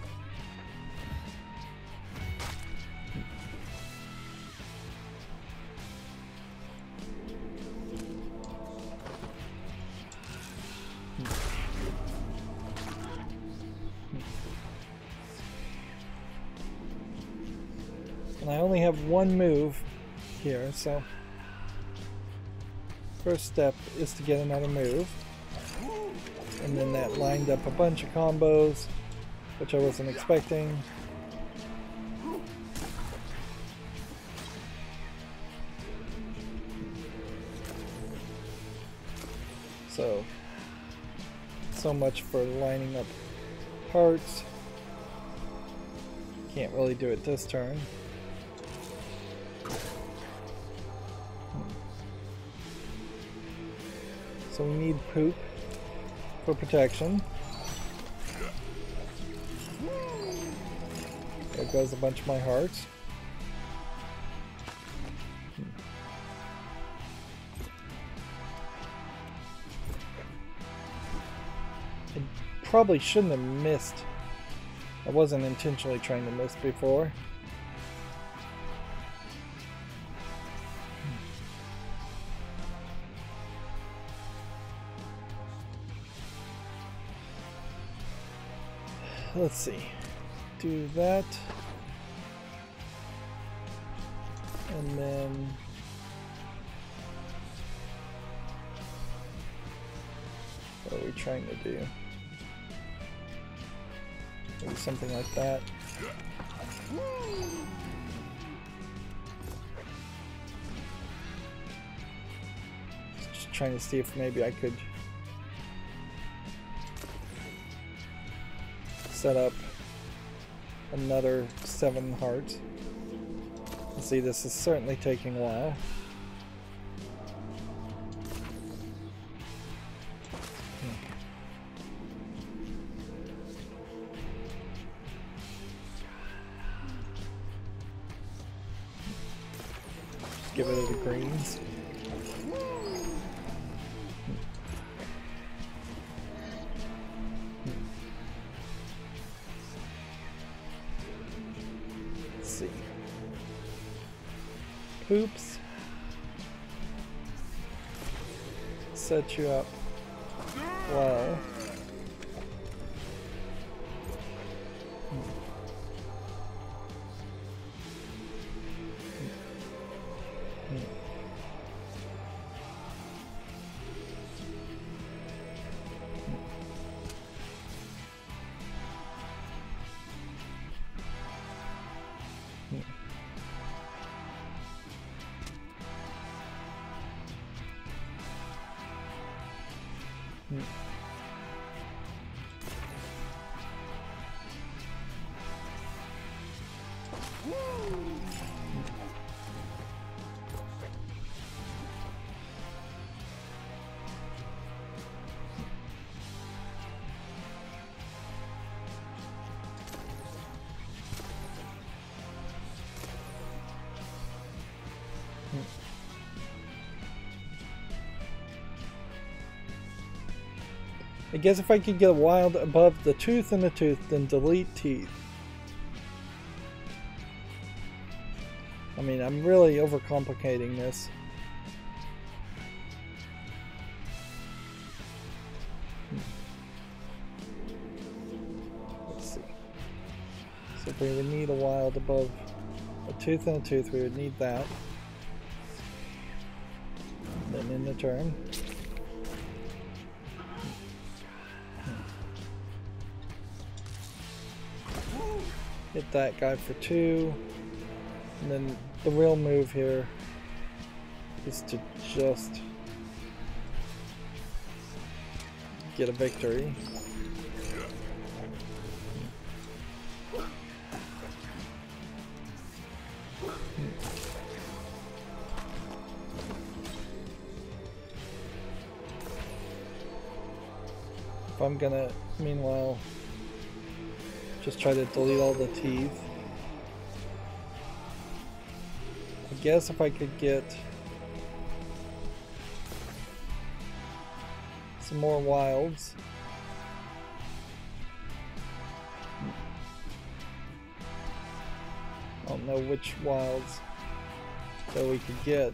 Speaker 1: And I only have one move here, so first step is to get another move. And then that lined up a bunch of combos, which I wasn't expecting. So much for lining up parts. Can't really do it this turn. So we need poop for protection. There goes a bunch of my hearts. I probably shouldn't have missed. I wasn't intentionally trying to miss before. Let's see. Do that. And then what are we trying to do? Maybe something like that. Just trying to see if maybe I could set up another 7 hearts. Let's see, this is certainly taking a while. Just give it to the greens. Oops. Set you up well. I guess if I could get a wild above the tooth and the tooth, then delete teeth. I mean, I'm really overcomplicating this. Let's see. So if we would need a wild above a tooth and a tooth, we would need that. And then in the turn. Hit that guy for 2, and then the real move here is to just get a victory. If I'm gonna, meanwhile, just try to delete all the teeth. I guess if I could get some more wilds. I don't know which wilds that we could get.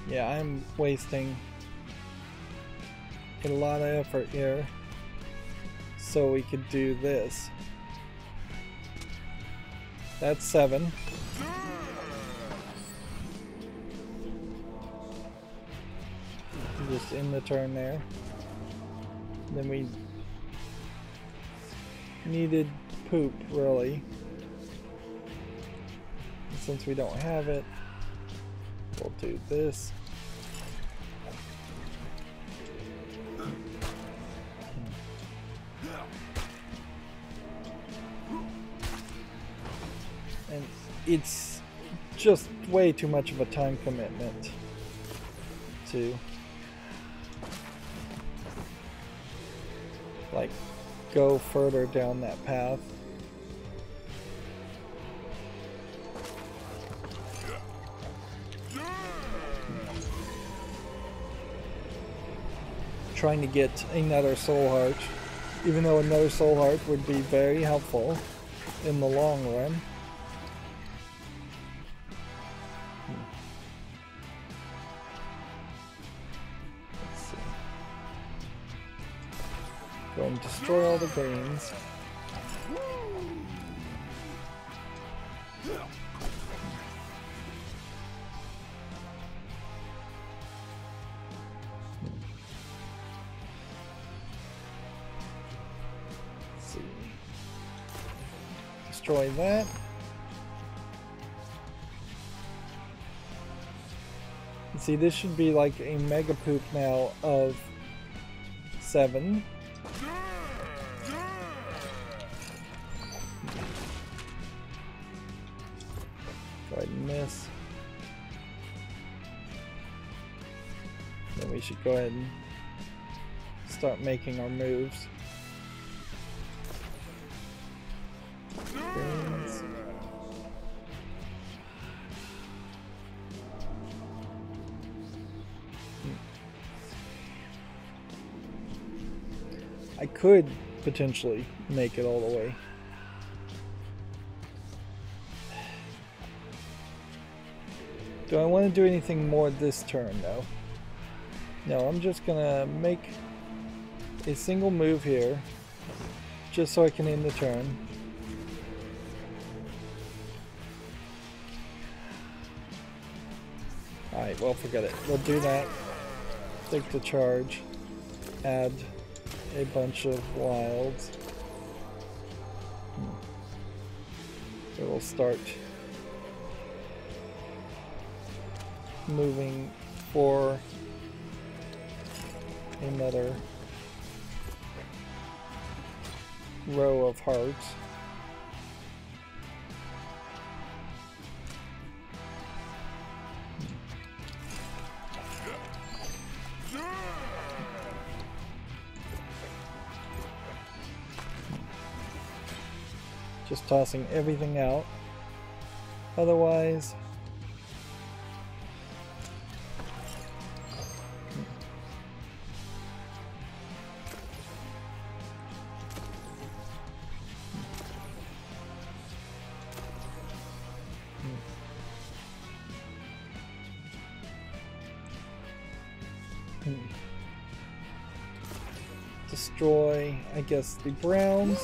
Speaker 1: Yeah, I'm wasting a lot of effort here so we could do this. That's 7. Just in the turn there. Then we needed poop, really. And since we don't have it, we'll do this. And it's just way too much of a time commitment to like go further down that path. Trying to get another soul heart, even though another soul heart would be very helpful in the long run. Let's see. Go and destroy all the greens. Destroy that. And see, this should be like a mega poop now of 7. Go ahead and miss. Then we should go ahead and start making our moves. I could potentially make it all the way. Do I want to do anything more this turn though? No, I'm just gonna make a single move here just so I can end the turn. Alright, well, forget it. We'll do that. Take the charge. Add a bunch of wilds. It will start moving for another row of hearts. Just tossing everything out. Otherwise, destroy, I guess, the browns.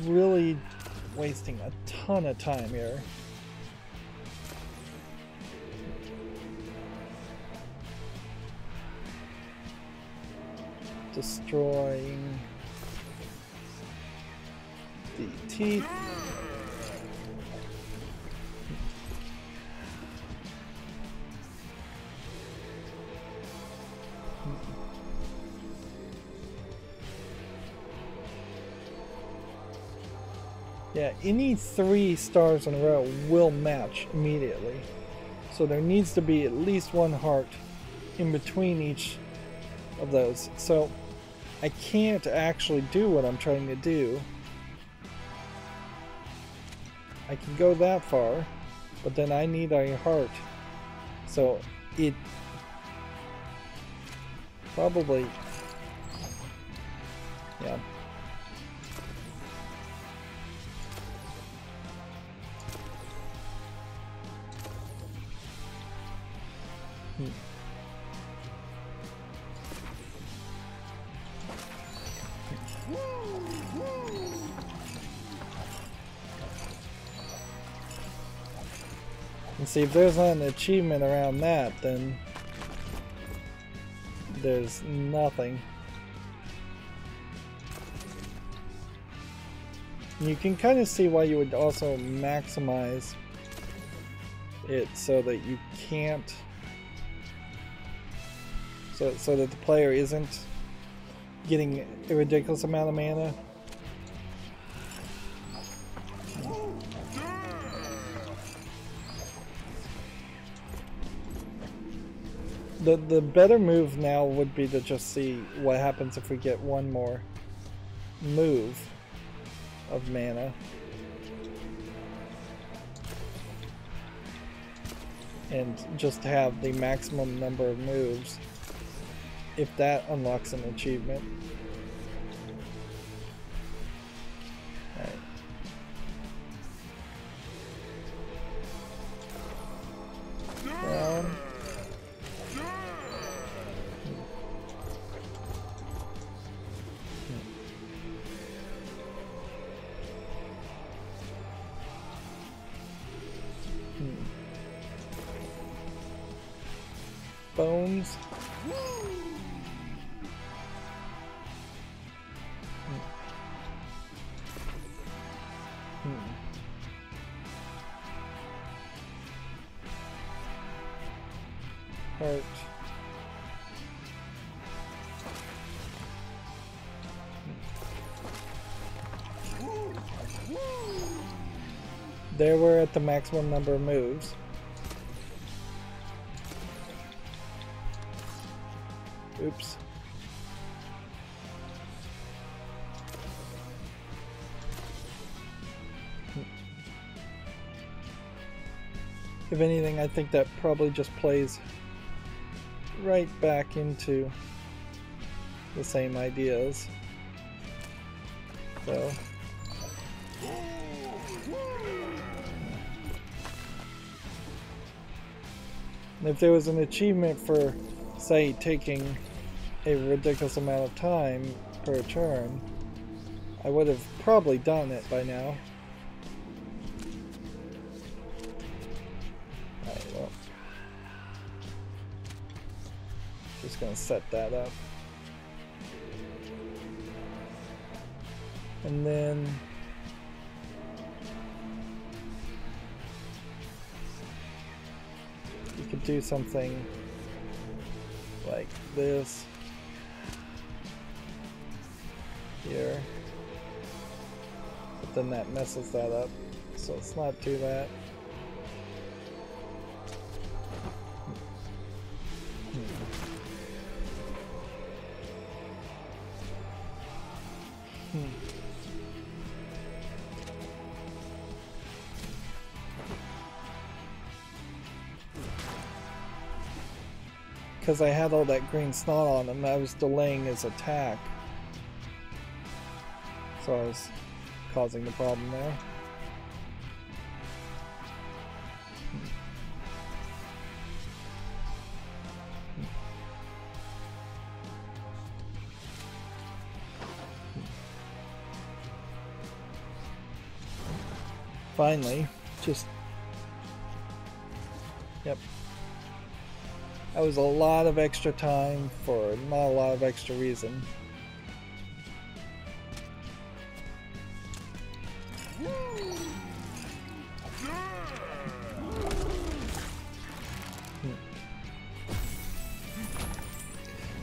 Speaker 1: Really wasting a ton of time here. Destroying the teeth. Yeah, any 3 stars in a row will match immediately. So there needs to be at least 1 heart in between each of those. So I can't actually do what I'm trying to do. I can go that far, but then I need a heart. So it probably, yeah. And see, if there's not an achievement around that, then there's nothing. You can kind of see why you would also maximize it so that you can't, so that the player isn't getting a ridiculous amount of mana. The better move now would be to just see what happens if we get 1 more move of mana. And just have the maximum number of moves if that unlocks an achievement. Alright. Bones. Heart. There we're at the maximum number of moves. Oops. If anything, I think that probably just plays right back into the same ideas. So. And if there was an achievement for, say, taking a ridiculous amount of time per turn, I would have probably done it by now. Alright, well. Just gonna set that up. And then you could do something like this here, but then that messes that up, so let's not do that. Because I had all that green snot on him, I was delaying his attack. So I was causing the problem there. Finally, just... Yep. That was a lot of extra time for not a lot of extra reason.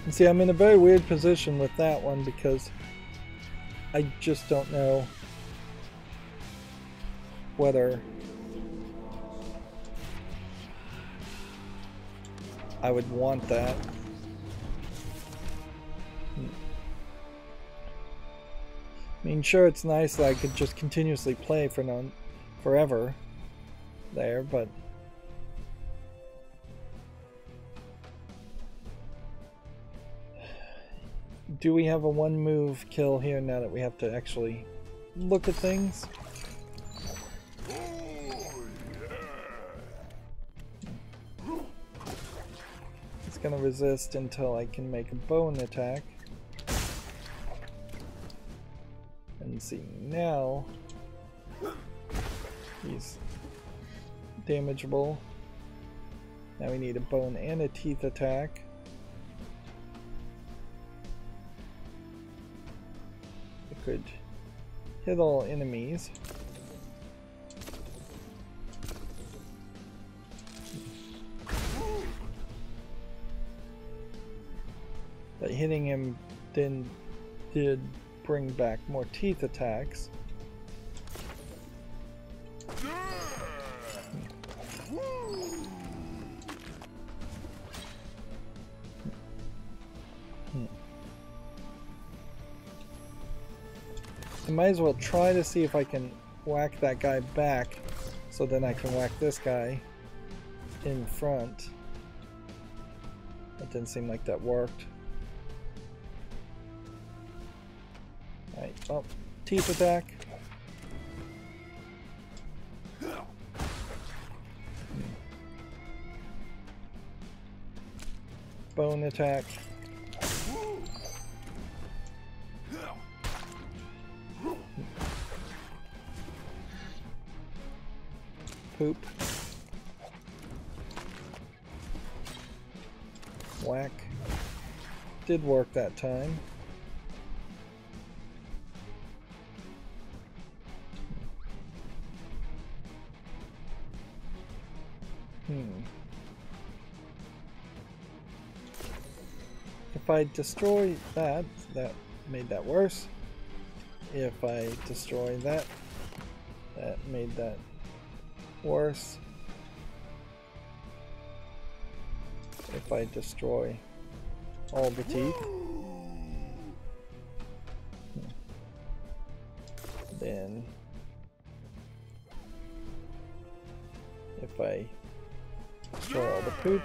Speaker 1: And see, I'm in a very weird position with that one because I just don't know whether I would want that. I mean, sure, it's nice that I could just continuously play for forever there, but do we have a one move kill here now that we have to actually look at things? It's gonna resist until I can make a bone attack. And see, now he's damageable. Now we need a bone and a teeth attack. I could hit all enemies. But hitting him then did bring back more teeth attacks. I might as well try to see if I can whack that guy back so then I can whack this guy in front. That didn't seem like that worked. Alright, oh, teeth attack. Bone attack. Poop. Whack. Did work that time. If I destroy that, that made that worse. If I destroy that, that made that worse. If I destroy all the teeth, then if I destroy all the poop,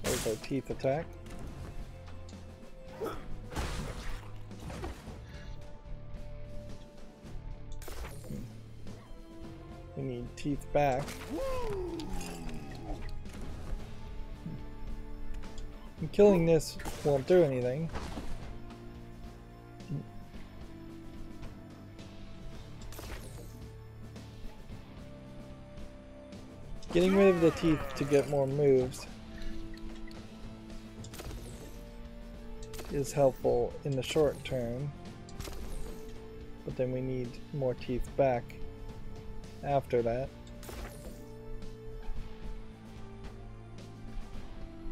Speaker 1: there's our teeth attack. We need teeth back. And killing this won't do anything. Getting rid of the teeth to get more moves is helpful in the short term, but then we need more teeth back after that.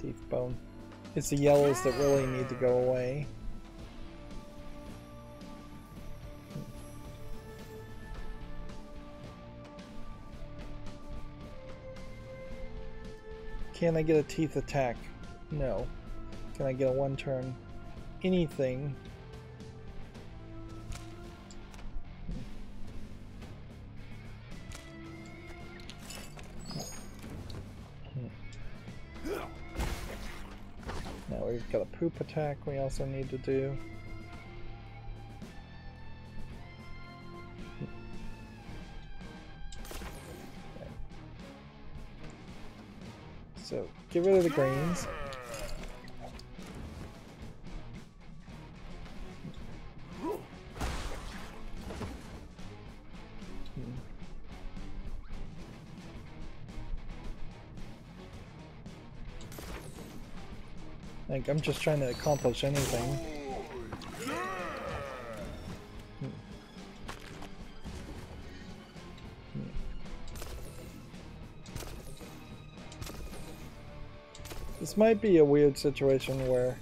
Speaker 1: Teeth, bone. It's the yellows that really need to go away. Can I get a teeth attack? No. Can I get a one turn anything? Now we've got a poop attack we also need to do. So get rid of the greens. Like, I'm just trying to accomplish anything. This might be a weird situation where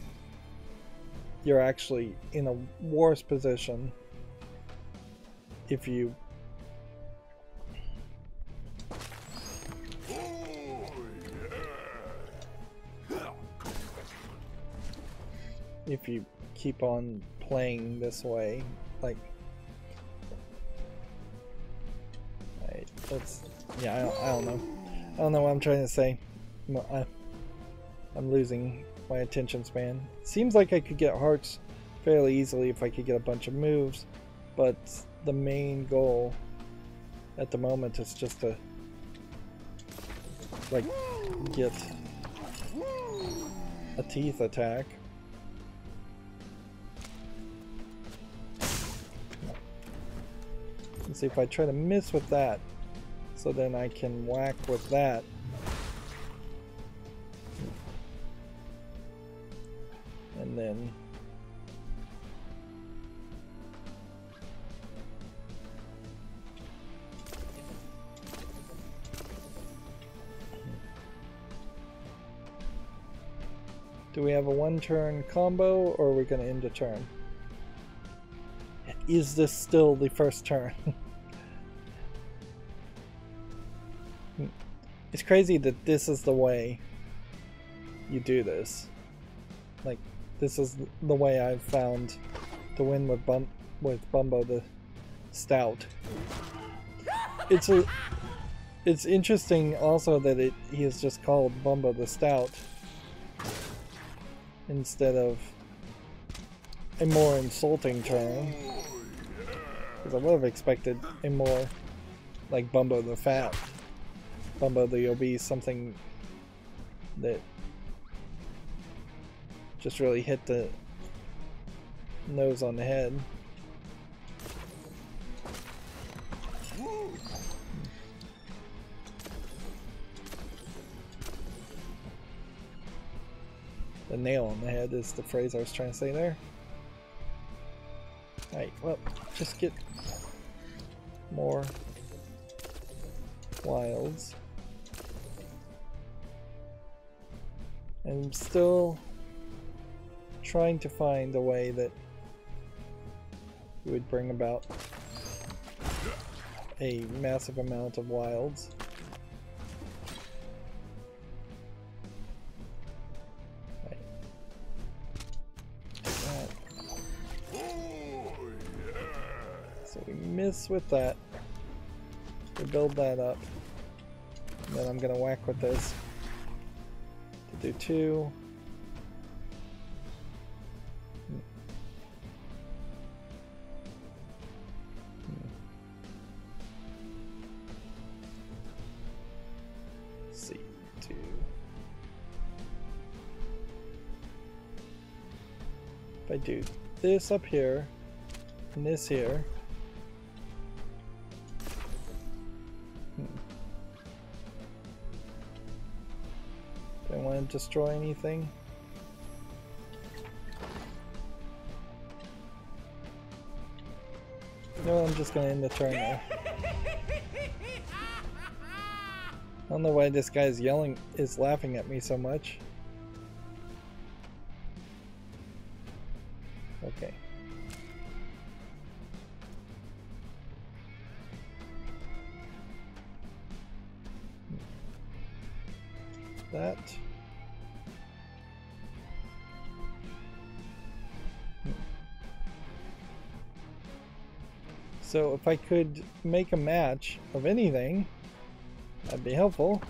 Speaker 1: you're actually in a worse position if you keep on playing this way. Like, right, let's, yeah, I don't know. I don't know what I'm trying to say. I'm losing my attention span. Seems like I could get hearts fairly easily if I could get a bunch of moves, but the main goal at the moment is just to, like, get a teeth attack. Let's see if I try to miss with that, so then I can whack with that. And then do we have a one-turn combo, or are we going to end a turn? Is this still the first turn? It's crazy that this is the way you do this. Like, this is the way I've found to win with Bumbo the Stout. It's interesting also that he is just called Bumbo the Stout instead of a more insulting term, because I would have expected a more like Bumbo the Fat, Bumbo the Obese, something that just really hit the nose on the head. The nail on the head is the phrase I was trying to say there. Alright, well, just get more wilds. And I'm still trying to find a way that would bring about a massive amount of wilds. Right. So we miss with that. We build that up. And then I'm gonna whack with this to do 2. I do this up here and this here. Do I want to destroy anything? No, I'm just gonna end the turn now. I don't know why this guy's is laughing at me so much. Okay. That. So if I could make a match of anything, that'd be helpful.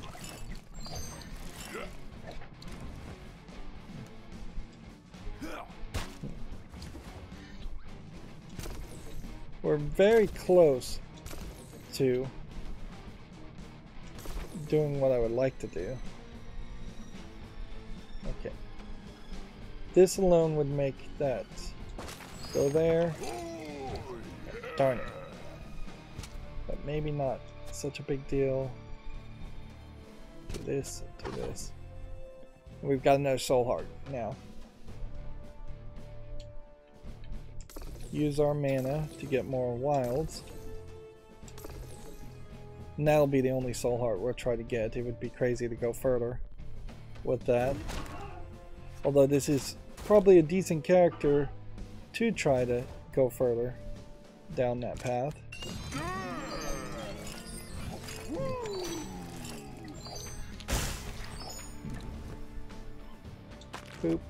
Speaker 1: We're very close to doing what I would like to do. Okay. This alone would make that go there. Darn it. But maybe not such a big deal. Do this, do this. We've got another soul heart now. Use our mana to get more wilds. And that'll be the only soul heart we'll try to get. It would be crazy to go further with that. Although this is probably a decent character to try to go further down that path. Boop.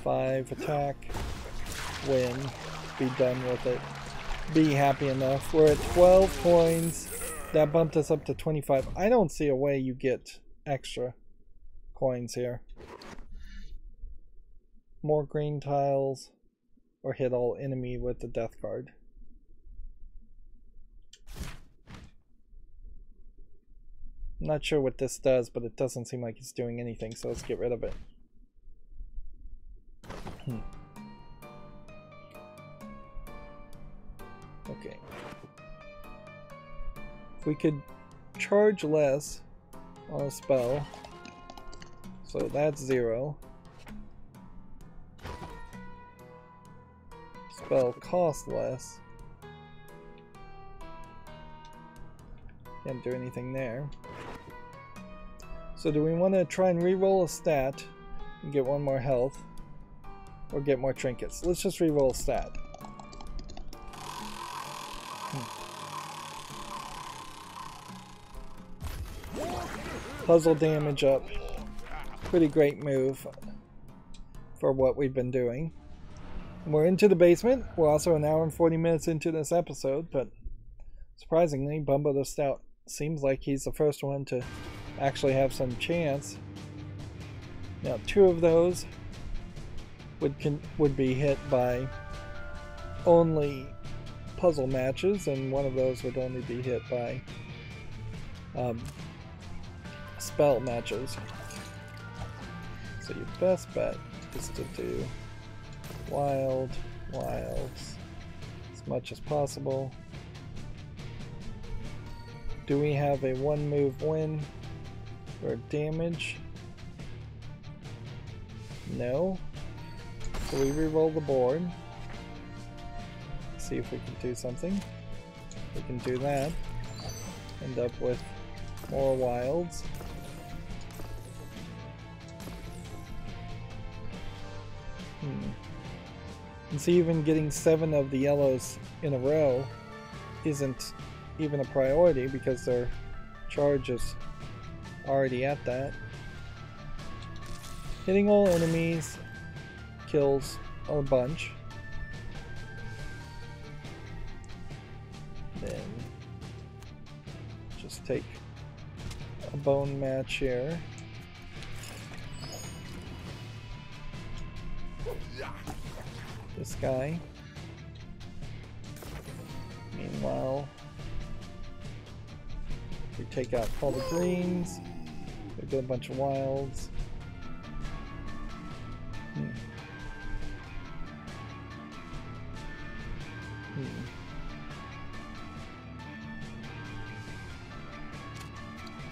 Speaker 1: 5 attack. Win. Be done with it. Be happy enough. We're at 12 coins. That bumped us up to 25. I don't see a way you get extra coins here. More green tiles. Or hit all enemy with the death card. I'm not sure what this does, but it doesn't seem like it's doing anything, so let's get rid of it. Okay. If we could charge less on a spell, so that's 0. Spell cost less. Can't do anything there. So do we want to try and re-roll a stat and get 1 more health? Or get more trinkets? Let's just re-roll a stat. Puzzle damage up. Pretty great move for what we've been doing. We're into the basement. We're also an hour and 40 minutes into this episode, but surprisingly, Bumbo the Stout seems like he's the first one to actually have some chance. Now, 2 of those would be hit by only puzzle matches, and 1 of those would only be hit by spell matches. So your best bet is to do wilds as much as possible. Do we have a 1 move win for damage? No. So we re-roll the board. See if we can do something. We can do that. End up with more wilds. And see, even getting 7 of the yellows in a row isn't even a priority because their charge is already at that. Hitting all enemies kills a bunch. Then just take a bone match here. This guy. Meanwhile, we take out all the greens. We get a bunch of wilds.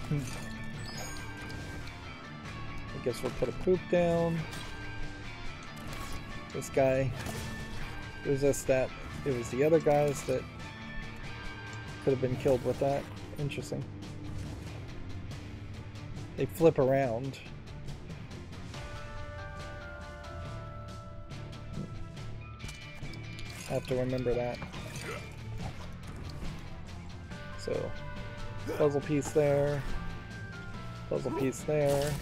Speaker 1: I guess we'll put a poop down. This guy resists that. It was the other guys that could have been killed with that. Interesting. They flip around. I have to remember that. So, puzzle piece there. Puzzle piece there.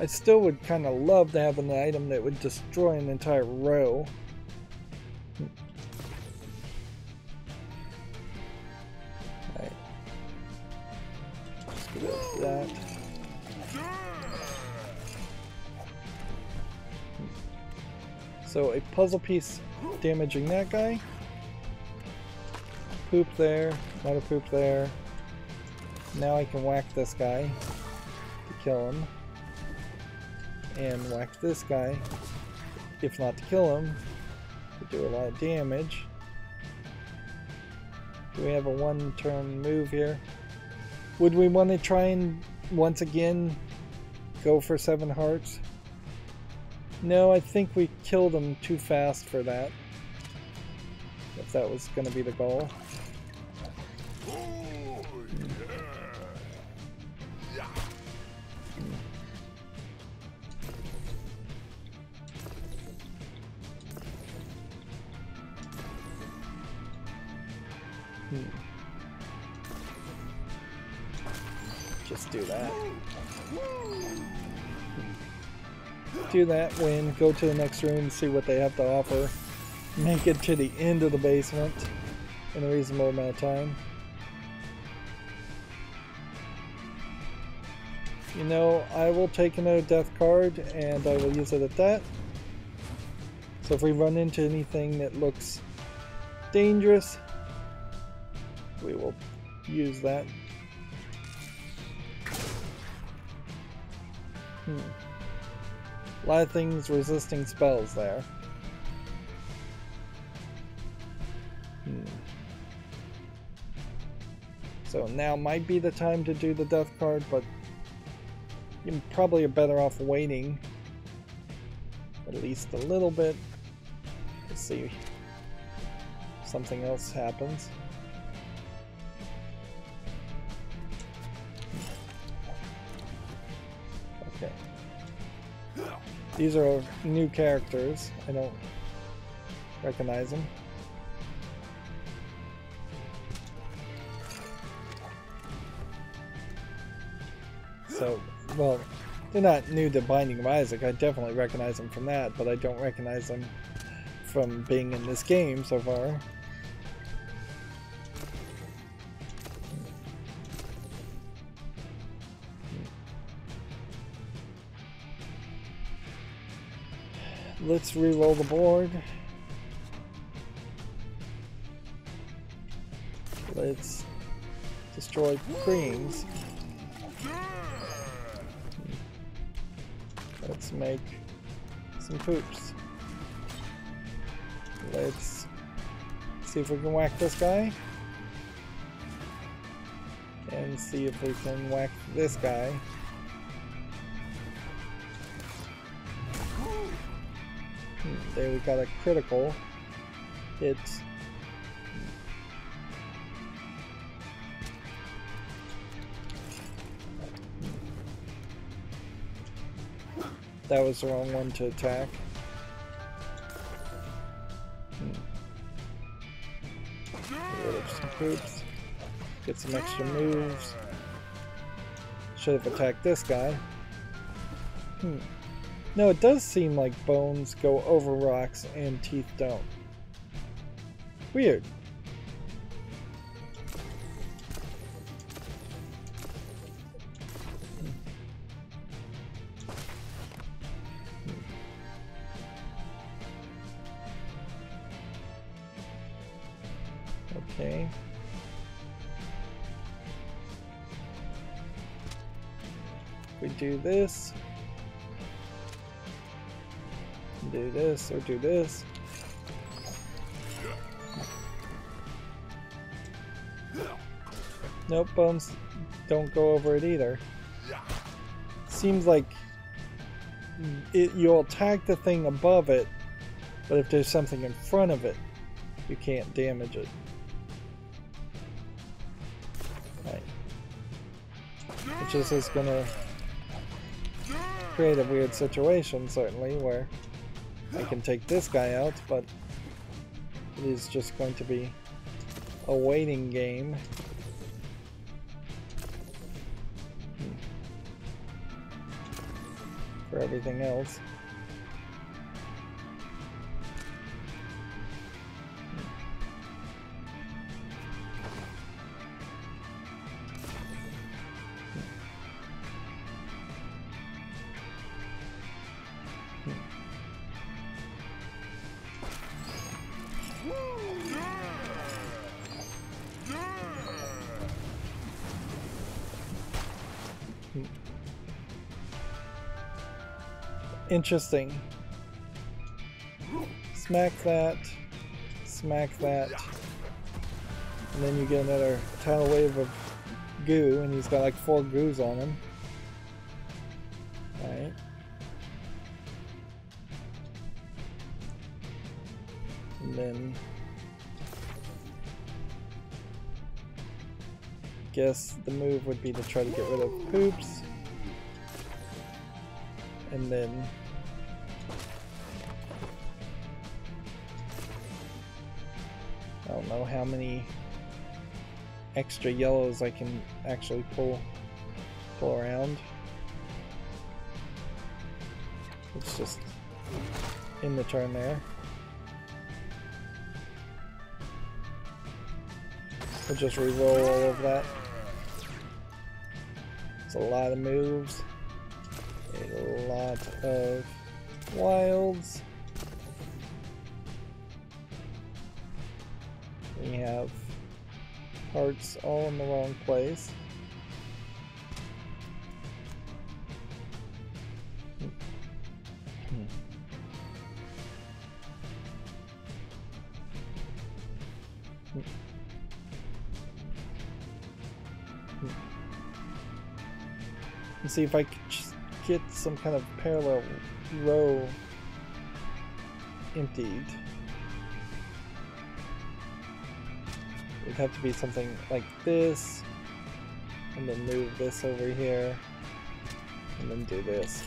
Speaker 1: I still would kind of love to have an item that would destroy an entire row. Alright. Just get rid of that. So a puzzle piece damaging that guy. Poop there. Another poop there. Now I can whack this guy to kill him. And whack this guy, if not to kill him, to do a lot of damage. Do we have a one-turn move here? Would we want to try and once again go for 7 hearts? No, I think we killed him too fast for that. If that was going to be the goal. Just do that. Do that, win, go to the next room, see what they have to offer. Make it to the end of the basement in a reasonable amount of time. You know, I will take another death card and I will use it at that. So if we run into anything that looks dangerous, we will use that. A lot of things resisting spells there. So now might be the time to do the death card, but you probably are better off waiting at least a little bit to see if something else happens. Okay. These are new characters. I don't recognize them. So, well, they're not new to Binding of Isaac. I definitely recognize them from that, but I don't recognize them from being in this game so far. Let's re-roll the board. Let's destroy creams. Let's make some poops. Let's see if we can whack this guy. And see if we can whack this guy. There we got a critical hit. That was the wrong one to attack. Get rid of some poops. Get some extra moves. Should have attacked this guy. No, it does seem like bones go over rocks and teeth don't. Weird. Okay. We do this. Do this or do this. Nope, bones don't go over it either. Seems like you'll attack the thing above it, but if there's something in front of it, you can't damage it. Right. Which is gonna create a weird situation, certainly, where I can take this guy out, but it is just going to be a waiting game. For everything else. Interesting. Smack that. Smack that. And then you get another tidal wave of goo, and he's got like 4 goos on him. Alright. And then guess the move would be to try to get rid of poops. And then I don't know how many extra yellows I can actually pull around. It's just in the turn there. We'll just re-roll all of that. It's a lot of moves. A lot of wilds. We have hearts all in the wrong place. And see if I could just get some kind of parallel row emptied. It'd have to be something like this, and then move this over here, and then do this.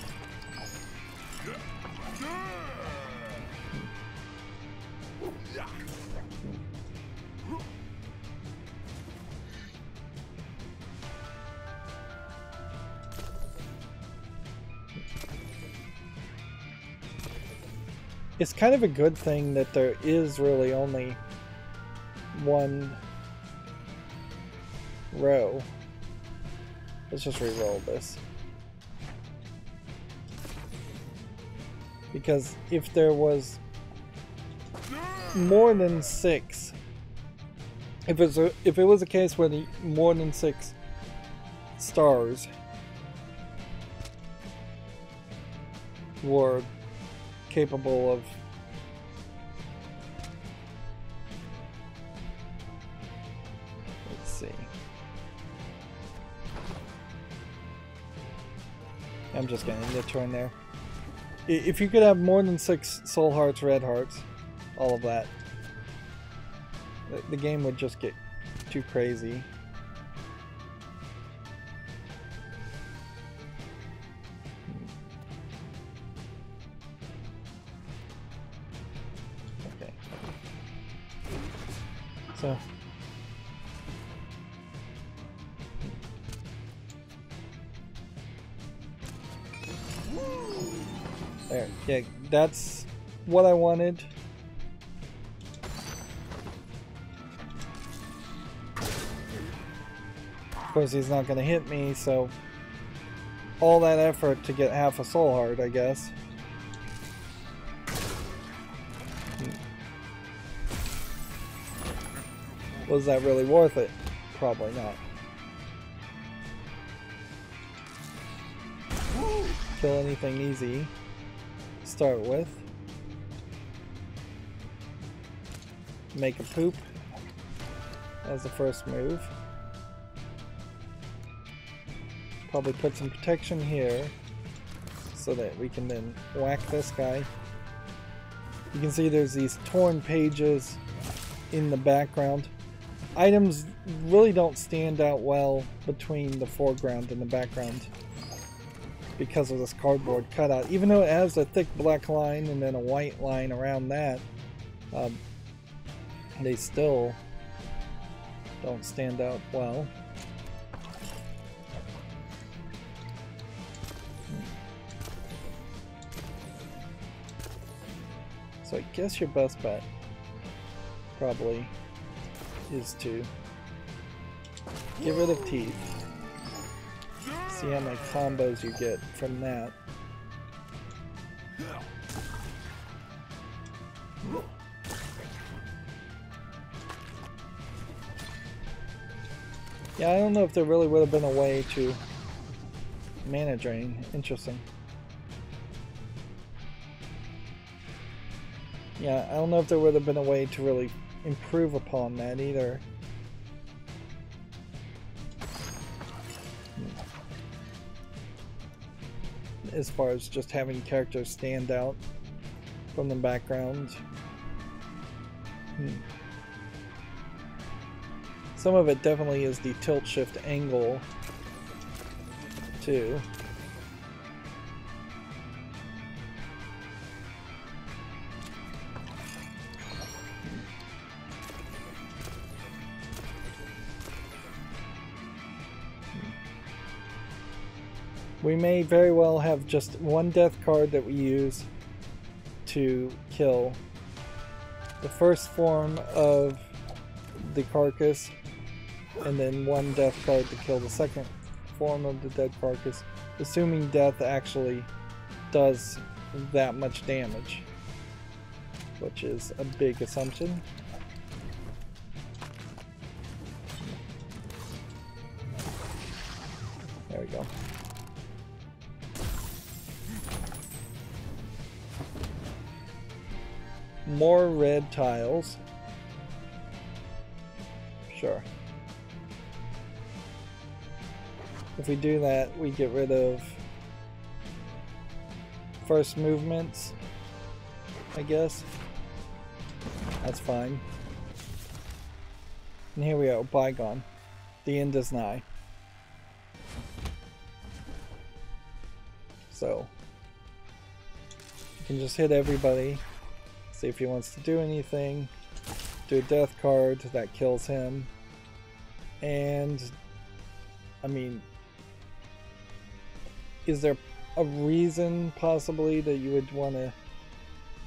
Speaker 1: It's kind of a good thing that there is really only one row. Let's just re-roll this. Because if there was more than 6, if it was a case where the more than 6 stars were capable of I'm just gonna end the turn there. If you could have more than 6 soul hearts, red hearts, all of that, the game would just get too crazy. Okay. So there, yeah, that's what I wanted. Of course, he's not going to hit me, so all that effort to get half a soul heart, I guess. Was that really worth it? Probably not. Kill anything easy. Start with. Make a poop as the first move. Probably put some protection here so that we can then whack this guy. You can see there's these torn pages in the background. Items really don't stand out well between the foreground and the background because of this cardboard cutout. Even though it has a thick black line and then a white line around that, they still don't stand out well. So I guess your best bet probably is to get rid of teeth. See how many combos you get from that. Yeah, I don't know if there really would have been a way to mana drain. Interesting. Yeah, I don't know if there would have been a way to really improve upon that either. as far as just having characters stand out from the background. Some of it definitely is the tilt shift angle too. We may very well have just one death card that we use to kill the first form of the carcass, and then one death card to kill the second form of the dead carcass, assuming death actually does that much damage, which is a big assumption. There we go. More red tiles. Sure. If we do that, we get rid of first movements, I guess. That's fine. And here we go, bygone. The end is nigh. So, you can just hit everybody. See if he wants to do anything. Do a death card that kills him. And I mean, is there a reason possibly that you would want to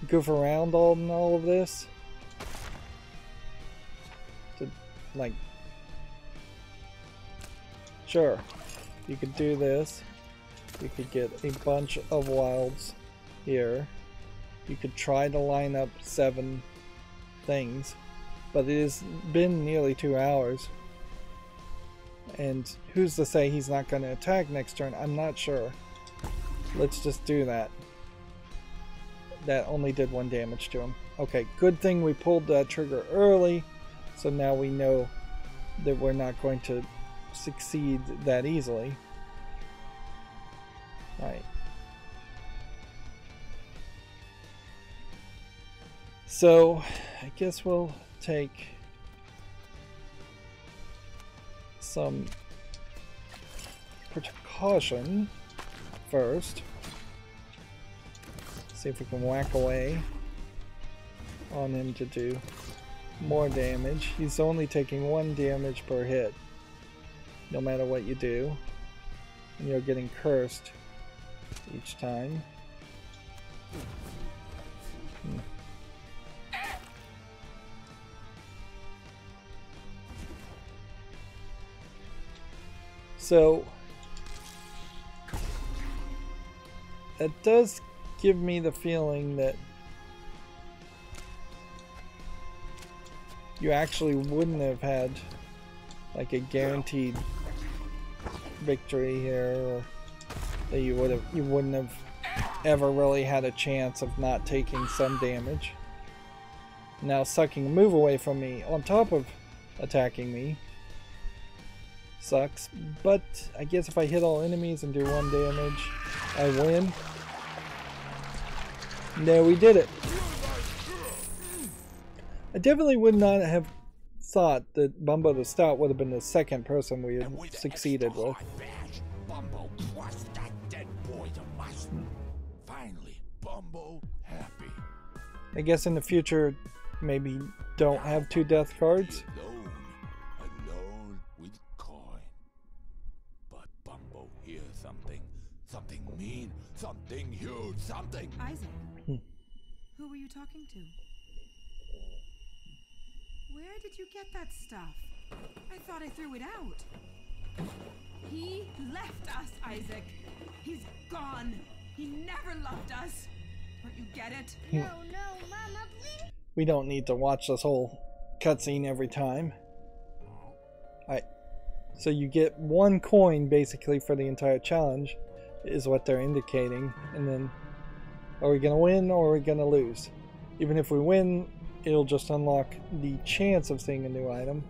Speaker 1: goof around all of this? To like, sure, you could do this. You could get a bunch of wilds here. You could try to line up 7 things, but it has been nearly 2 hours. And who's to say he's not going to attack next turn? I'm not sure. Let's just do that. That only did 1 damage to him. Okay, good thing we pulled that trigger early, so now we know that we're not going to succeed that easily. Alright. So, I guess we'll take some precaution first. See if we can whack away on him to do more damage. He's only taking 1 damage per hit, no matter what you do. And you're getting cursed each time. So that does give me the feeling that you actually wouldn't have had like a guaranteed victory here, or that you wouldn't have ever really had a chance of not taking some damage. Now sucking a move away from me on top of attacking me sucks, but I guess if I hit all enemies and do 1 damage, I win. No, we did it. I definitely would not have thought that Bumbo the Stout would have been the second person we had succeeded with.
Speaker 2: Bumbo crushed that dead boy to muscle. Finally, Bumbo happy.
Speaker 1: I guess in the future, maybe don't have 2 death cards.
Speaker 2: Alone with coin. But Bumbo hears something mean, something huge, something.
Speaker 3: Isaac, who were you talking to? Where did you get that stuff? I thought I threw it out. He left us, Isaac. He's gone. He never loved us. Don't you get it?
Speaker 4: No, Mama, please.
Speaker 1: We don't need to watch this whole cutscene every time. Alright, so you get 1 coin basically for the entire challenge, is what they're indicating. And then, are we going to win or are we going to lose? Even if we win, it'll just unlock the chance of seeing a new item.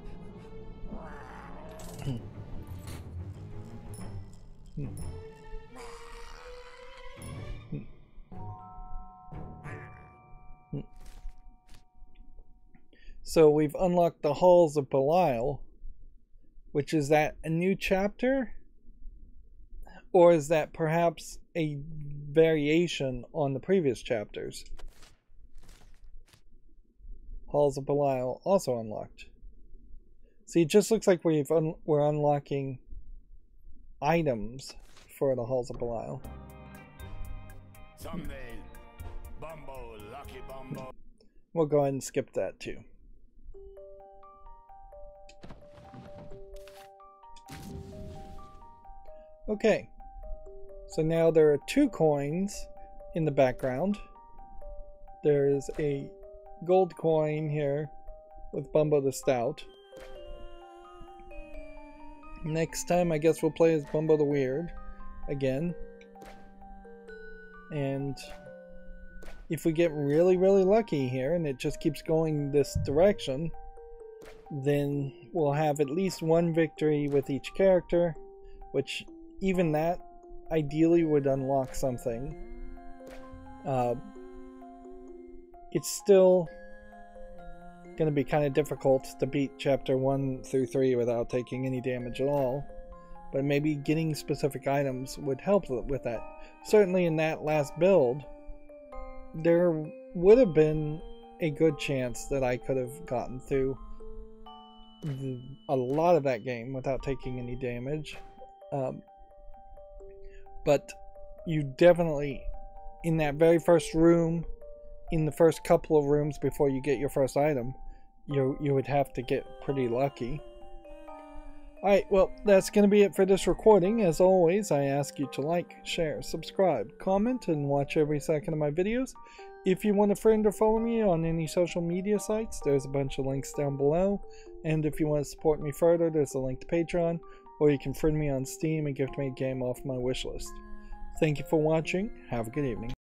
Speaker 1: So we've unlocked the Halls of Belial, which is that a new chapter? Or is that perhaps a variation on the previous chapters? Halls of Belial also unlocked. See, it just looks like we're unlocking items for the Halls of Belial.
Speaker 2: Someday, Bumbo, lucky Bumbo.
Speaker 1: We'll go ahead and skip that too. Okay, so now there are 2 coins in the background. There is a gold coin here with Bumbo the Stout. Next time I guess we'll play as Bumbo the Weird again. And if we get really lucky here and it just keeps going this direction, then we'll have at least 1 victory with each character, which even that ideally would unlock something. It's still going to be kind of difficult to beat chapter 1 through 3 without taking any damage at all, but maybe getting specific items would help with that. Certainly in that last build, there would have been a good chance that I could have gotten through a lot of that game without taking any damage. But you definitely, in that very first room, in the first couple of rooms before you get your first item, you would have to get pretty lucky. Alright, well, that's going to be it for this recording. As always, I ask you to like, share, subscribe, comment, and watch every second of my videos. If you want to friend or follow me on any social media sites, there's a bunch of links down below. And if you want to support me further, there's a link to Patreon, or you can friend me on Steam and gift me a game off my wishlist. Thank you for watching. Have a good evening.